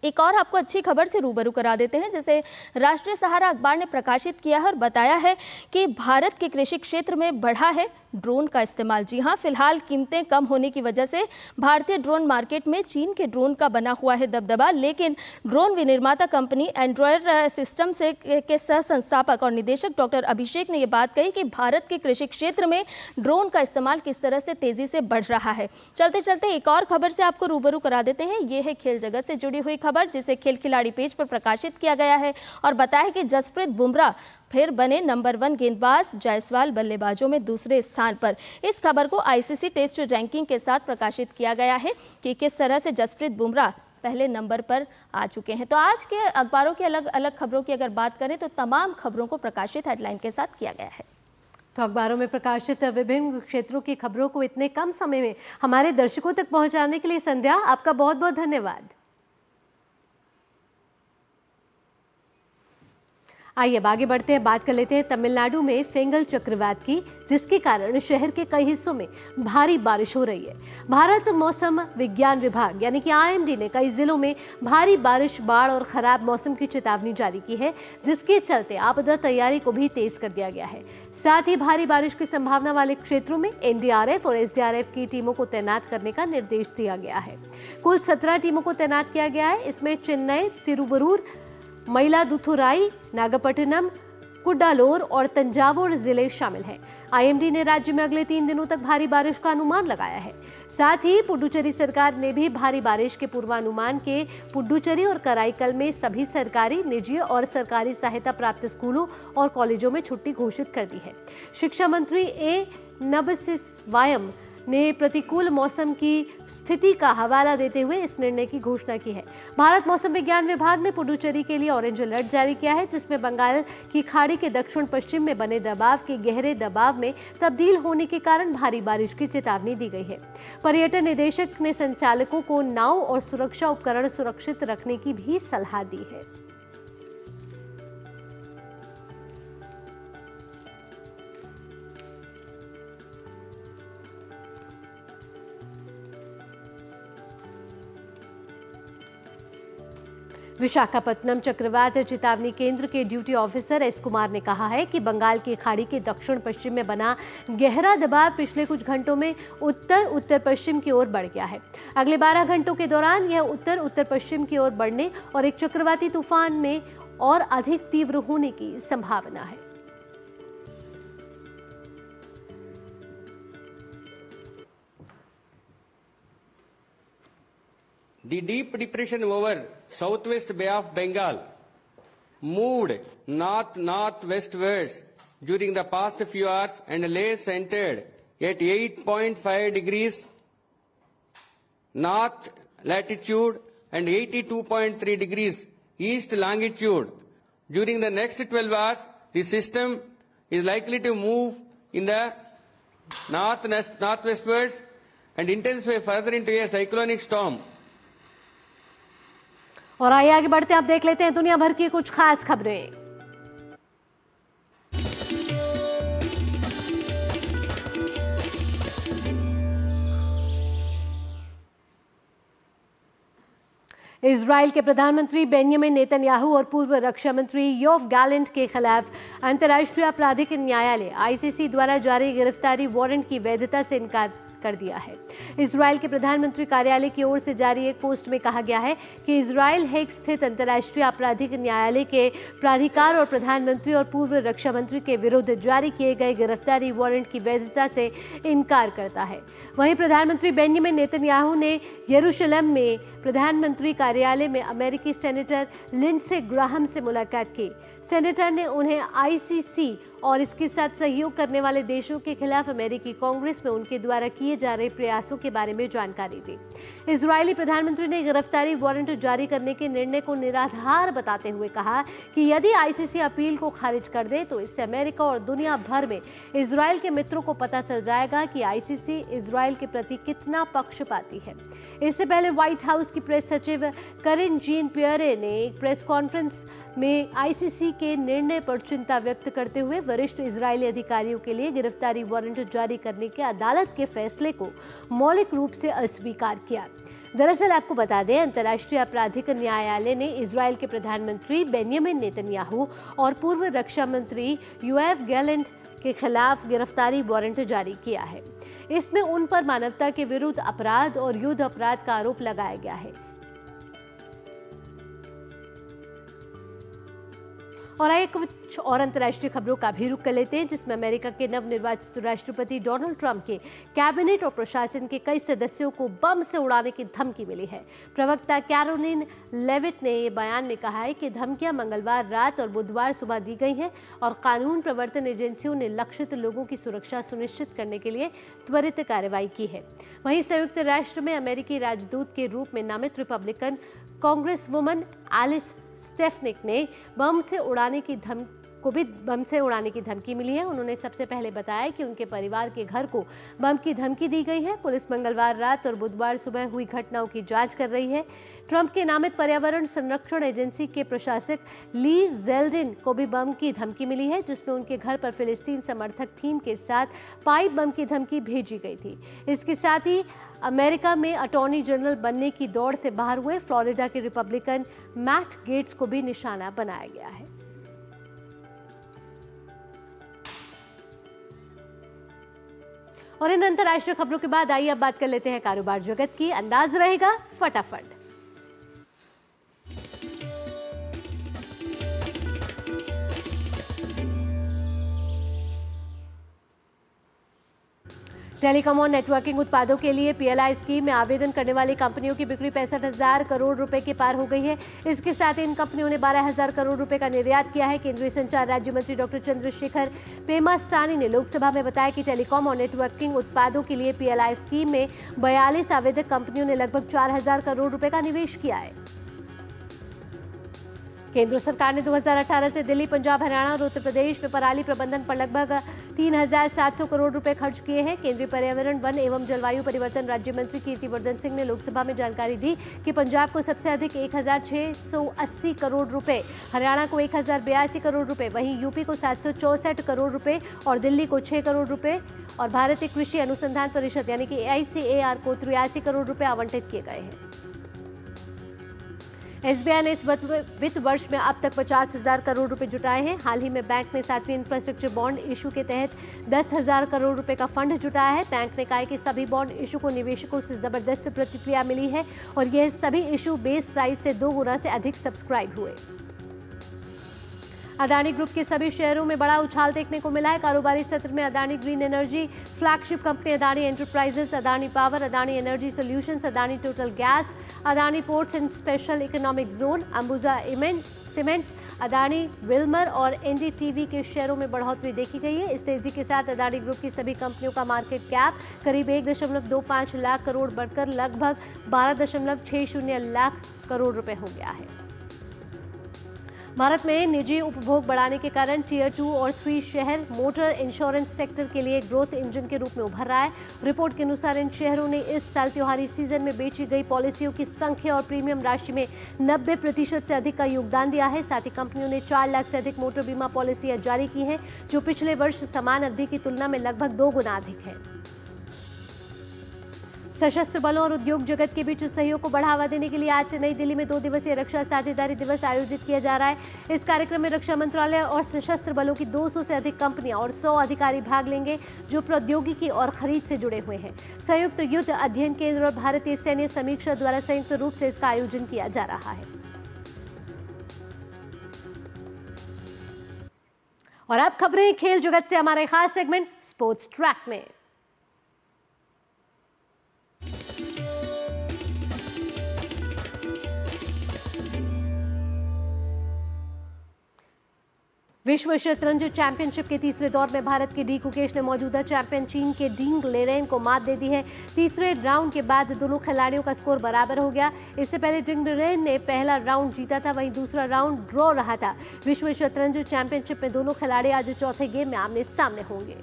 X: एक और आपको अच्छी खबर से रूबरू करा देते हैं, जैसे राष्ट्रीय सहारा अखबार ने प्रकाशित किया है और बताया है कि भारत के कृषि क्षेत्र में बढ़ा है ड्रोन का इस्तेमाल। जी हां, फिलहाल कीमतें कम होने की वजह से भारतीय ड्रोन मार्केट में चीन के ड्रोन का बना हुआ है दबदबा, लेकिन ड्रोन विनिर्माता कंपनी एंड्रॉयड सिस्टम से के सह संस्थापक और निदेशक डॉक्टर अभिषेक ने यह बात कही कि भारत के कृषि क्षेत्र में ड्रोन का इस्तेमाल किस तरह से तेजी से बढ़ रहा है। चलते चलते एक और खबर से आपको रूबरू करा देते हैं। ये है खेल जगत से जुड़ी हुई खबर, जिसे खेल खिलाड़ी पेज पर प्रकाशित किया गया है और बताया कि जसप्रीत बुमराह फिर बने नंबर 1 गेंदबाज, जायसवाल बल्लेबाजों में दूसरे स्थान पर। इस खबर को आईसीसी टेस्ट रैंकिंग के साथ प्रकाशित किया गया है कि किस तरह से जसप्रीत बुमराह पहले नंबर पर आ चुके हैं। तो आज के अखबारों की अलग अलग खबरों की अगर बात करें तो तमाम खबरों को प्रकाशित हेडलाइन के साथ किया गया है।
A: तो अखबारों में प्रकाशित विभिन्न क्षेत्रों की खबरों को इतने कम समय में हमारे दर्शकों तक पहुंचाने के लिए संध्या, आपका बहुत बहुत धन्यवाद। आइए अब आगे बढ़ते हैं, बात कर लेते हैं तमिलनाडु में फेंगल चक्रवात की, जिसके कारण शहर के कई हिस्सों में भारी बारिश हो रही है। भारत मौसम विज्ञान विभाग यानी कि आईएमडी ने कई जिलों में भारी बारिश, बाढ़ और खराब मौसम की चेतावनी जारी की है, जिसके चलते आपदा तैयारी को भी तेज कर दिया गया है। साथ ही भारी बारिश की संभावना वाले क्षेत्रों में एनडीआरएफ और एसडीआरएफ की टीमों को तैनात करने का निर्देश दिया गया है। कुल 17 टीमों को तैनात किया गया है। इसमें चेन्नई, तिरुवरूर, मयिलादुथुराई, नागपट्टिनम, कुड्डालोर और तंजावुर जिले शामिल हैं। आईएमडी ने राज्य में अगले 3 दिनों तक भारी बारिश का अनुमान लगाया है। साथ ही पुडुचेरी सरकार ने भी भारी बारिश के पूर्वानुमान के पुडुचेरी और कराईकल में सभी सरकारी, निजी और सरकारी सहायता प्राप्त स्कूलों और कॉलेजों में छुट्टी घोषित कर दी है। शिक्षा मंत्री ए नबसिवायम ने प्रतिकूल मौसम की स्थिति का हवाला देते हुए इस निर्णय की घोषणा की है। भारत मौसम विज्ञान विभाग ने पुडुचेरी के लिए ऑरेंज अलर्ट जारी किया है, जिसमें बंगाल की खाड़ी के दक्षिण पश्चिम में बने दबाव के गहरे दबाव में तब्दील होने के कारण भारी बारिश की चेतावनी दी गई है। पर्यटन निदेशक ने संचालकों को नाव और सुरक्षा उपकरण सुरक्षित रखने की भी सलाह दी है। विशाखापत्तनम चक्रवात चेतावनी केंद्र के ड्यूटी ऑफिसर एस कुमार ने कहा है कि बंगाल की खाड़ी के दक्षिण पश्चिम में बना गहरा दबाव पिछले कुछ घंटों में उत्तर पश्चिम की ओर बढ़ गया है। अगले 12 घंटों के दौरान यह उत्तर पश्चिम की ओर बढ़ने और एक चक्रवाती तूफान में और अधिक तीव्र होने की संभावना है।
B: The deep depression over southwest Bay of Bengal moved north-northwestwards during the past few hours and lay centered at 8.5 degrees north latitude and 82.3 degrees east longitude. During the next 12 hours, the system is likely to move in the northwestwards and intensify further into a cyclonic storm.
A: और आइए आगे बढ़ते हैं, आप देख लेते हैं दुनिया भर की कुछ खास खबरें। इजराइल के प्रधानमंत्री बेंजामिन नेतन्याहू और पूर्व रक्षा मंत्री योव गैलेंट के खिलाफ अंतर्राष्ट्रीय आपराधिक न्यायालय आईसीसी द्वारा जारी गिरफ्तारी वारंट की वैधता से इनकार कर दिया है। इजराइल के प्रधानमंत्री कार्यालय की ओर से जारी एक पोस्ट में कहा गया है कि इजराइल हेग स्थित अंतर्राष्ट्रीय आपराधिक न्यायालय के प्राधिकार और प्रधानमंत्री और पूर्व रक्षा मंत्री के विरुद्ध जारी किए गए गिरफ्तारी वारंट की वैधता से इनकार करता है। वहीं प्रधानमंत्री बेंजामिन नेतन्याहू ने यरूशलेम में प्रधानमंत्री कार्यालय में अमेरिकी सेनेटर लिंडसे ग्राहम से मुलाकात की। सेनेटर ने उन्हें आईसीसी और इसके साथ सहयोग करने वाले देशों के खिलाफ अमेरिकी कांग्रेस में उनके द्वारा किए जा रहे प्रयासों के बारे में जानकारी दी। इजरायली प्रधानमंत्री ने गिरफ्तारी वारंट जारी करने के निर्णय को निराधार बताते हुए कहा कि यदि आईसीसी अपील को खारिज कर दे तो इससे अमेरिका और दुनिया भर में इजरायल के मित्रों को पता चल जाएगा कि आईसीसी इजरायल के प्रति कितना पक्षपाती है। इससे पहले व्हाइट हाउस की प्रेस सचिव करिन जीन पियरे ने एक प्रेस कॉन्फ्रेंस में आईसीसी के निर्णय पर चिंता व्यक्त करते हुए वरिष्ठ इजरायली अधिकारियों के लिए गिरफ्तारी वारंट जारी करने के अदालत के फैसले को मौलिक रूप से अस्वीकार किया। दरअसल आपको बता दें, अंतर्राष्ट्रीय आपराधिक न्यायालय ने इजरायल के प्रधानमंत्री बेंजामिन नेतन्याहू और पूर्व रक्षा मंत्री योव गैलेंट के खिलाफ गिरफ्तारी वारंट जारी किया है। इसमें उन पर मानवता के विरुद्ध अपराध और युद्ध अपराध का आरोप लगाया गया है। और आइए कुछ और अंतर्राष्ट्रीय खबरों का भी रुख कर लेते हैं, जिसमें अमेरिका के नवनिर्वाचित राष्ट्रपति डोनाल्ड ट्रंप के कैबिनेट और प्रशासन के कई सदस्यों को बम से उड़ाने की धमकी मिली है। प्रवक्ता कैरोलिन लेविट ने ये बयान में कहा है कि धमकियां मंगलवार रात और बुधवार सुबह दी गई हैं और कानून प्रवर्तन एजेंसियों ने लक्षित लोगों की सुरक्षा सुनिश्चित करने के लिए त्वरित कार्रवाई की है। वहीं संयुक्त राष्ट्र में अमेरिकी राजदूत के रूप में नामित Republican Congress woman Elise Stefanik ने बम से उड़ाने की धमकी मिली है। उन्होंने सबसे पहले बताया कि उनके परिवार के घर को बम की धमकी दी गई है। पुलिस मंगलवार रात और बुधवार सुबह हुई घटनाओं की जांच कर रही है। ट्रंप के नामित पर्यावरण संरक्षण एजेंसी के प्रशासक ली जेल्डिन को भी बम की धमकी मिली है, जिसमें उनके घर पर फिलिस्तीन समर्थक थीम के साथ पाइप बम की धमकी भेजी गई थी। इसके साथ ही अमेरिका में अटॉर्नी जनरल बनने की दौड़ से बाहर हुए फ्लोरिडा के रिपब्लिकन मैट गेट्स को भी निशाना बनाया गया है। और इन अंतर्राष्ट्रीय खबरों के बाद आइए अब बात कर लेते हैं कारोबार जगत की। अंदाज रहेगा फटाफट। टेलीकॉम और नेटवर्किंग उत्पादों के लिए पीएलआई स्कीम में आवेदन करने वाली कंपनियों की बिक्री 65,000 करोड़ रुपए के पार हो गई है। इसके साथ इन कंपनियों ने 12,000 करोड़ रुपए का निर्यात किया है। केंद्रीय संचार राज्य मंत्री डॉक्टर चंद्रशेखर पेमासानी ने लोकसभा में बताया कि टेलीकॉम और नेटवर्किंग उत्पादों के लिए पीएलआई स्कीम में 42 आवेदक कंपनियों ने लगभग 4,000 करोड़ रुपए का निवेश किया है। केंद्र सरकार ने 2018 से दिल्ली, पंजाब, हरियाणा और उत्तर प्रदेश में पराली प्रबंधन पर लगभग 3,700 करोड़ रुपए खर्च किए हैं। केंद्रीय पर्यावरण, वन एवं जलवायु परिवर्तन राज्य मंत्री कीर्तिवर्धन सिंह ने लोकसभा में जानकारी दी कि पंजाब को सबसे अधिक 1,680 करोड़ रुपए, हरियाणा को 1,082 करोड़ रुपए, वहीं यूपी को 764 करोड़ रुपए और दिल्ली को 6 करोड़ रुपए और भारतीय कृषि अनुसंधान परिषद यानी कि AICAR को 83 करोड़ रुपए आवंटित किए गए हैं। एसबीआई ने इस वित्त वर्ष में अब तक 50,000 करोड़ रुपए जुटाए हैं। हाल ही में बैंक ने 7वें इंफ्रास्ट्रक्चर बॉन्ड इशू के तहत 10,000 करोड़ रुपए का फंड जुटाया है। बैंक ने कहा है कि सभी बॉन्ड इशू को निवेशकों से जबरदस्त प्रतिक्रिया मिली है और यह सभी इशू बेस साइज से 2 गुना से अधिक सब्सक्राइब हुए। अदानी ग्रुप के सभी शेयरों में बड़ा उछाल देखने को मिला है। कारोबारी सत्र में Adani green energy, flagship company Adani enterprises, Adani power, Adani energy solutions, Adani total gas, Adani ports and special economic zone, Ambuja cements, Adani Wilmer और एनडीटीवी के शेयरों में बढ़ोतरी देखी गई है। इस तेजी के साथ अदानी ग्रुप की सभी कंपनियों का मार्केट कैप करीब 1.25 लाख करोड़ बढ़कर लगभग 12.60 लाख करोड़ रुपए हो गया है। भारत में निजी उपभोग बढ़ाने के कारण टियर 2 और 3 शहर मोटर इंश्योरेंस सेक्टर के लिए ग्रोथ इंजन के रूप में उभर रहा है। रिपोर्ट के अनुसार इन शहरों ने इस साल त्योहारी सीजन में बेची गई पॉलिसियों की संख्या और प्रीमियम राशि में 90% से अधिक का योगदान दिया है। साथ ही कंपनियों ने 4 लाख से अधिक मोटर बीमा पॉलिसियां जारी की हैं, जो पिछले वर्ष समान अवधि की तुलना में लगभग 2 गुना अधिक है। सशस्त्र बलों और उद्योग जगत के बीच सहयोग को बढ़ावा देने के लिए आज से नई दिल्ली में 2 दिवसीय रक्षा साझेदारी दिवस आयोजित किया जा रहा है। इस कार्यक्रम में रक्षा मंत्रालय और सशस्त्र बलों की 200 से अधिक कंपनियां और 100 अधिकारी भाग लेंगे जो प्रौद्योगिकी और खरीद से जुड़े हुए हैं। संयुक्त युद्ध अध्ययन केंद्र और भारतीय सैन्य समीक्षा द्वारा संयुक्त रूप से इसका आयोजन किया जा रहा है। और अब खबरें खेल जगत से, हमारे खास सेगमेंट स्पोर्ट्स ट्रैक में। विश्व शतरंज चैंपियनशिप के तीसरे दौर में भारत के डी गुकेश ने मौजूदा चैंपियन चीन के डिंग लेरेन को मात दे दी है। तीसरे राउंड के बाद दोनों खिलाड़ियों का स्कोर बराबर हो गया। इससे पहले डिंग लेरेन ने पहला राउंड जीता था, वहीं दूसरा राउंड ड्रॉ रहा था। विश्व शतरंज चैंपियनशिप में दोनों खिलाड़ी आज चौथे गेम में आमने सामने होंगे।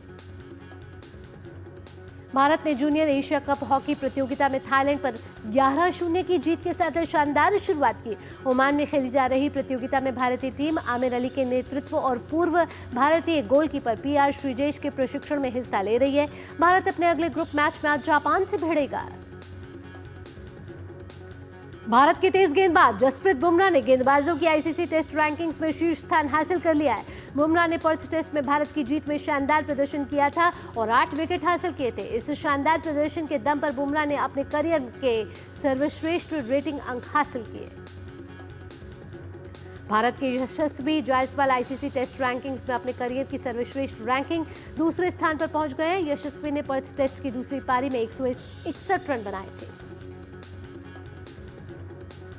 A: भारत ने जूनियर एशिया कप हॉकी प्रतियोगिता में थाईलैंड पर 11-0 की जीत के साथ शानदार शुरुआत की। ओमान में खेली जा रही प्रतियोगिता में भारतीय टीम आमिर अली के नेतृत्व और पूर्व भारतीय गोलकीपर PR श्रीजेश के प्रशिक्षण में हिस्सा ले रही है। भारत अपने अगले ग्रुप मैच में आज जापान से भिड़ेगा। भारत के तेज गेंदबाज जसप्रीत बुमराह ने गेंदबाजों की ICC टेस्ट रैंकिंग्स में शीर्ष स्थान हासिल कर लिया है। बुमराह ने पर्थ टेस्ट में भारत की जीत में शानदार प्रदर्शन किया था और 8 विकेट हासिल किए थे। इस शानदार प्रदर्शन के दम पर बुमराह ने अपने करियर के सर्वश्रेष्ठ रेटिंग अंक हासिल किए। भारत के यशस्वी जायसवाल ICC टेस्ट रैंकिंग्स में अपने करियर की सर्वश्रेष्ठ रैंकिंग दूसरे स्थान पर पहुंच गए हैं। यशस्वी ने पर्थ टेस्ट की दूसरी पारी में 161 रन बनाए थे।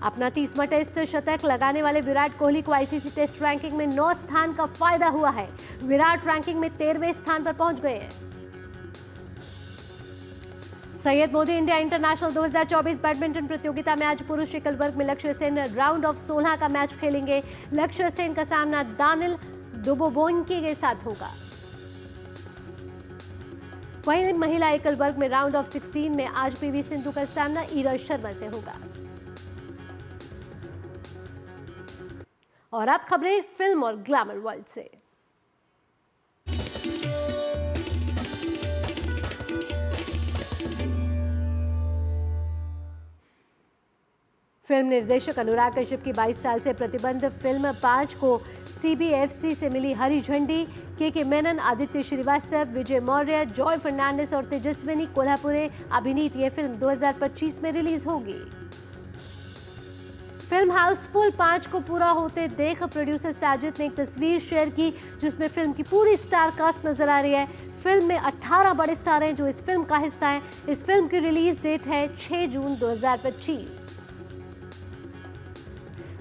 A: अपना 30वां टेस्ट शतक लगाने वाले विराट कोहली को ICC टेस्ट रैंकिंग में 9 स्थान का फायदा हुआ है। विराट रैंकिंग में 13वें स्थान पर पहुंच गए हैं। Syed Modi India international 2024 badminton प्रतियोगिता में आज पुरुष एकल वर्ग में लक्ष्य सेन राउंड ऑफ 16 का मैच खेलेंगे। लक्ष्य सेन का सामना दानिल दुबोबोंकी के साथ होगा। वहीं महिला एकल वर्ग में राउंड ऑफ 16 में आज PV सिंधु का सामना ईरा शर्मा से होगा। और अब खबरें फिल्म और ग्लैमर वर्ल्ड से। फिल्म निर्देशक अनुराग कश्यप की 22 साल से प्रतिबंध फिल्म 5 को CBFC से मिली हरी झंडी। के मेनन, आदित्य श्रीवास्तव, विजय मौर्य, जॉय फर्नांडिस और तेजस्विनी कोल्हापुरे अभिनीत यह फिल्म 2025 में रिलीज होगी। फिल्म हाउसफुल 5 को पूरा होते देख प्रोड्यूसर साजिद ने एक तस्वीर शेयर की जिसमें फिल्म की पूरी स्टार कास्ट नजर आ रही है। फिल्म में 18 बड़े स्टार हैं जो इस फिल्म का हिस्सा हैं। इस फिल्म की रिलीज डेट है 6 जून 2025।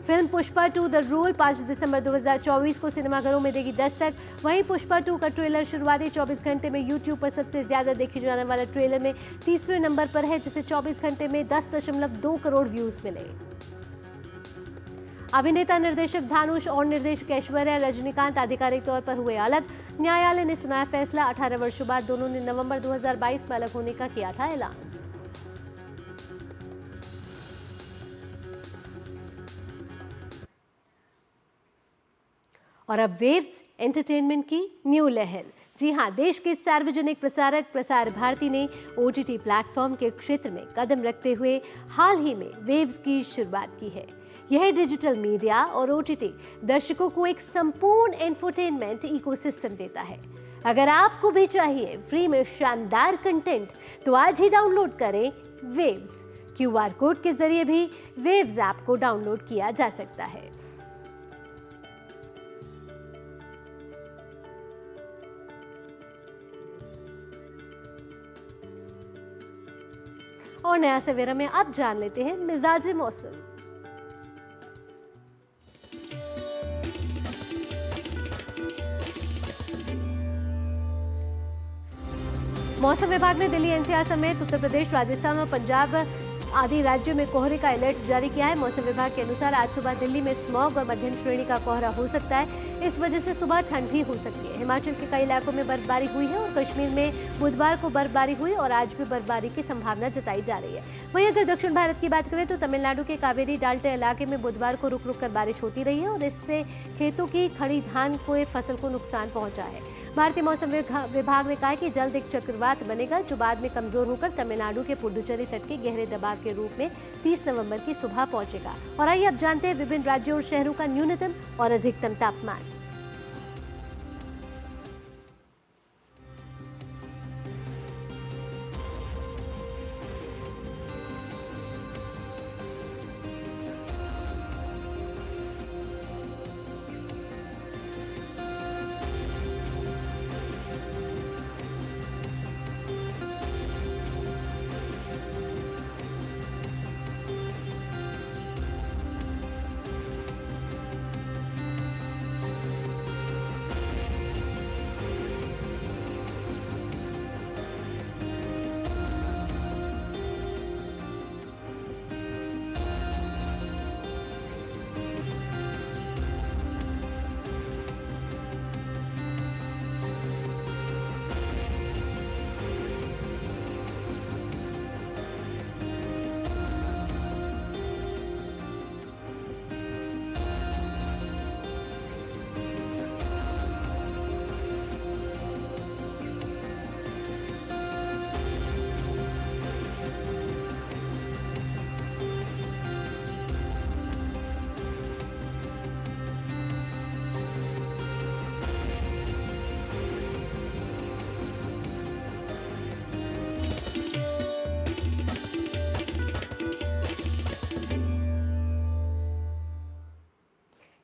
A: फिल्म पुष्पा 2 द रूल 5 दिसंबर 2024 को सिनेमाघरों में देगी दस्तक। वहीं पुष्पा 2 का ट्रेलर शुरुआती 24 घंटे में YouTube पर सबसे ज्यादा देखे जाने वाले ट्रेलर में तीसरे नंबर पर है, जिसे 24 घंटे में 10.2 करोड़ व्यूज मिले। अभिनेता निर्देशक धानुष और निर्देशक ऐश्वर्या रजनीकांत आधिकारिक तौर पर हुए अलग। न्यायालय ने सुनाया फैसला। 18 वर्षों बाद दोनों ने नवंबर 2022 में अलग होने का किया था ऐलान। और अब वेव्स एंटरटेनमेंट की न्यू लहर। जी हां, देश के सार्वजनिक प्रसारक प्रसार भारती ने OTT प्लेटफॉर्म के क्षेत्र में कदम रखते हुए हाल ही में वेव्स की शुरुआत की है। यह डिजिटल मीडिया और OTT दर्शकों को एक संपूर्ण एंटरटेनमेंट इकोसिस्टम देता है। अगर आपको भी चाहिए फ्री में शानदार कंटेंट तो आज ही डाउनलोड करें वेव्स। QR कोड के जरिए भी वेव्स ऐप को डाउनलोड किया जा सकता है। और नया सवेरा में अब जान लेते हैं मिजाज मौसम। मौसम विभाग ने दिल्ली NCR समेत उत्तर प्रदेश, राजस्थान और पंजाब आदि राज्यों में कोहरे का अलर्ट जारी किया है। मौसम विभाग के अनुसार आज सुबह दिल्ली में स्मॉग और मध्यम श्रेणी का कोहरा हो सकता है। इस वजह से सुबह ठंड भी हो सकती है। हिमाचल के कई इलाकों में बर्फबारी हुई है और कश्मीर में बुधवार को बर्फबारी हुई और आज भी बर्फबारी की संभावना जताई जा रही है। वहीं अगर दक्षिण भारत की बात करें तो तमिलनाडु के कावेरी डाल्टे इलाके में बुधवार को रुक रुक कर बारिश होती रही है और इससे खेतों की खड़ी धान को फसल को नुकसान पहुंचा है। भारतीय मौसम विभाग ने कहा है कि जल्द एक चक्रवात बनेगा जो बाद में कमजोर होकर तमिलनाडु के पुडुचेरी तट के गहरे दबाव के रूप में 30 नवंबर की सुबह पहुंचेगा। और आइए अब जानते हैं विभिन्न राज्यों और शहरों का न्यूनतम और अधिकतम तापमान।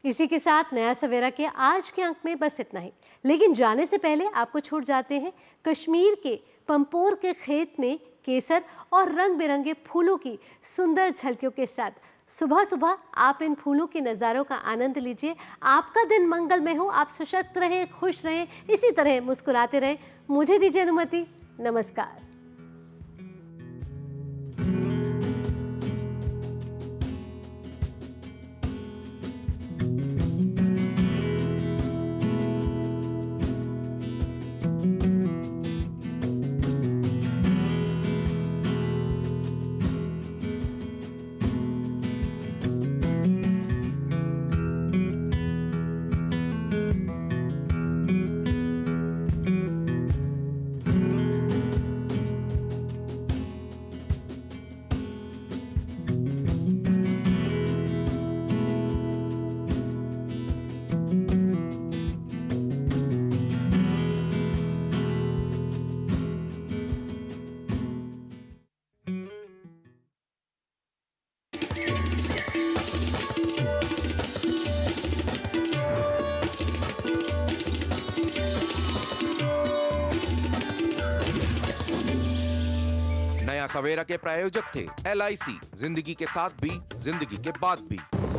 A: इसी के साथ नया सवेरा के आज के अंक में बस इतना ही, लेकिन जाने से पहले आपको छोड़ जाते हैं कश्मीर के पंपोर के खेत में केसर और रंग बिरंगे फूलों की सुंदर झलकियों के साथ। सुबह सुबह आप इन फूलों के नज़ारों का आनंद लीजिए। आपका दिन मंगलमय हो, आप सशक्त रहें, खुश रहें, इसी तरह मुस्कुराते रहें। मुझे दीजिए अनुमति। नमस्कार।
C: नया सवेरा के प्रायोजक थे LIC, जिंदगी के साथ भी जिंदगी के बाद भी।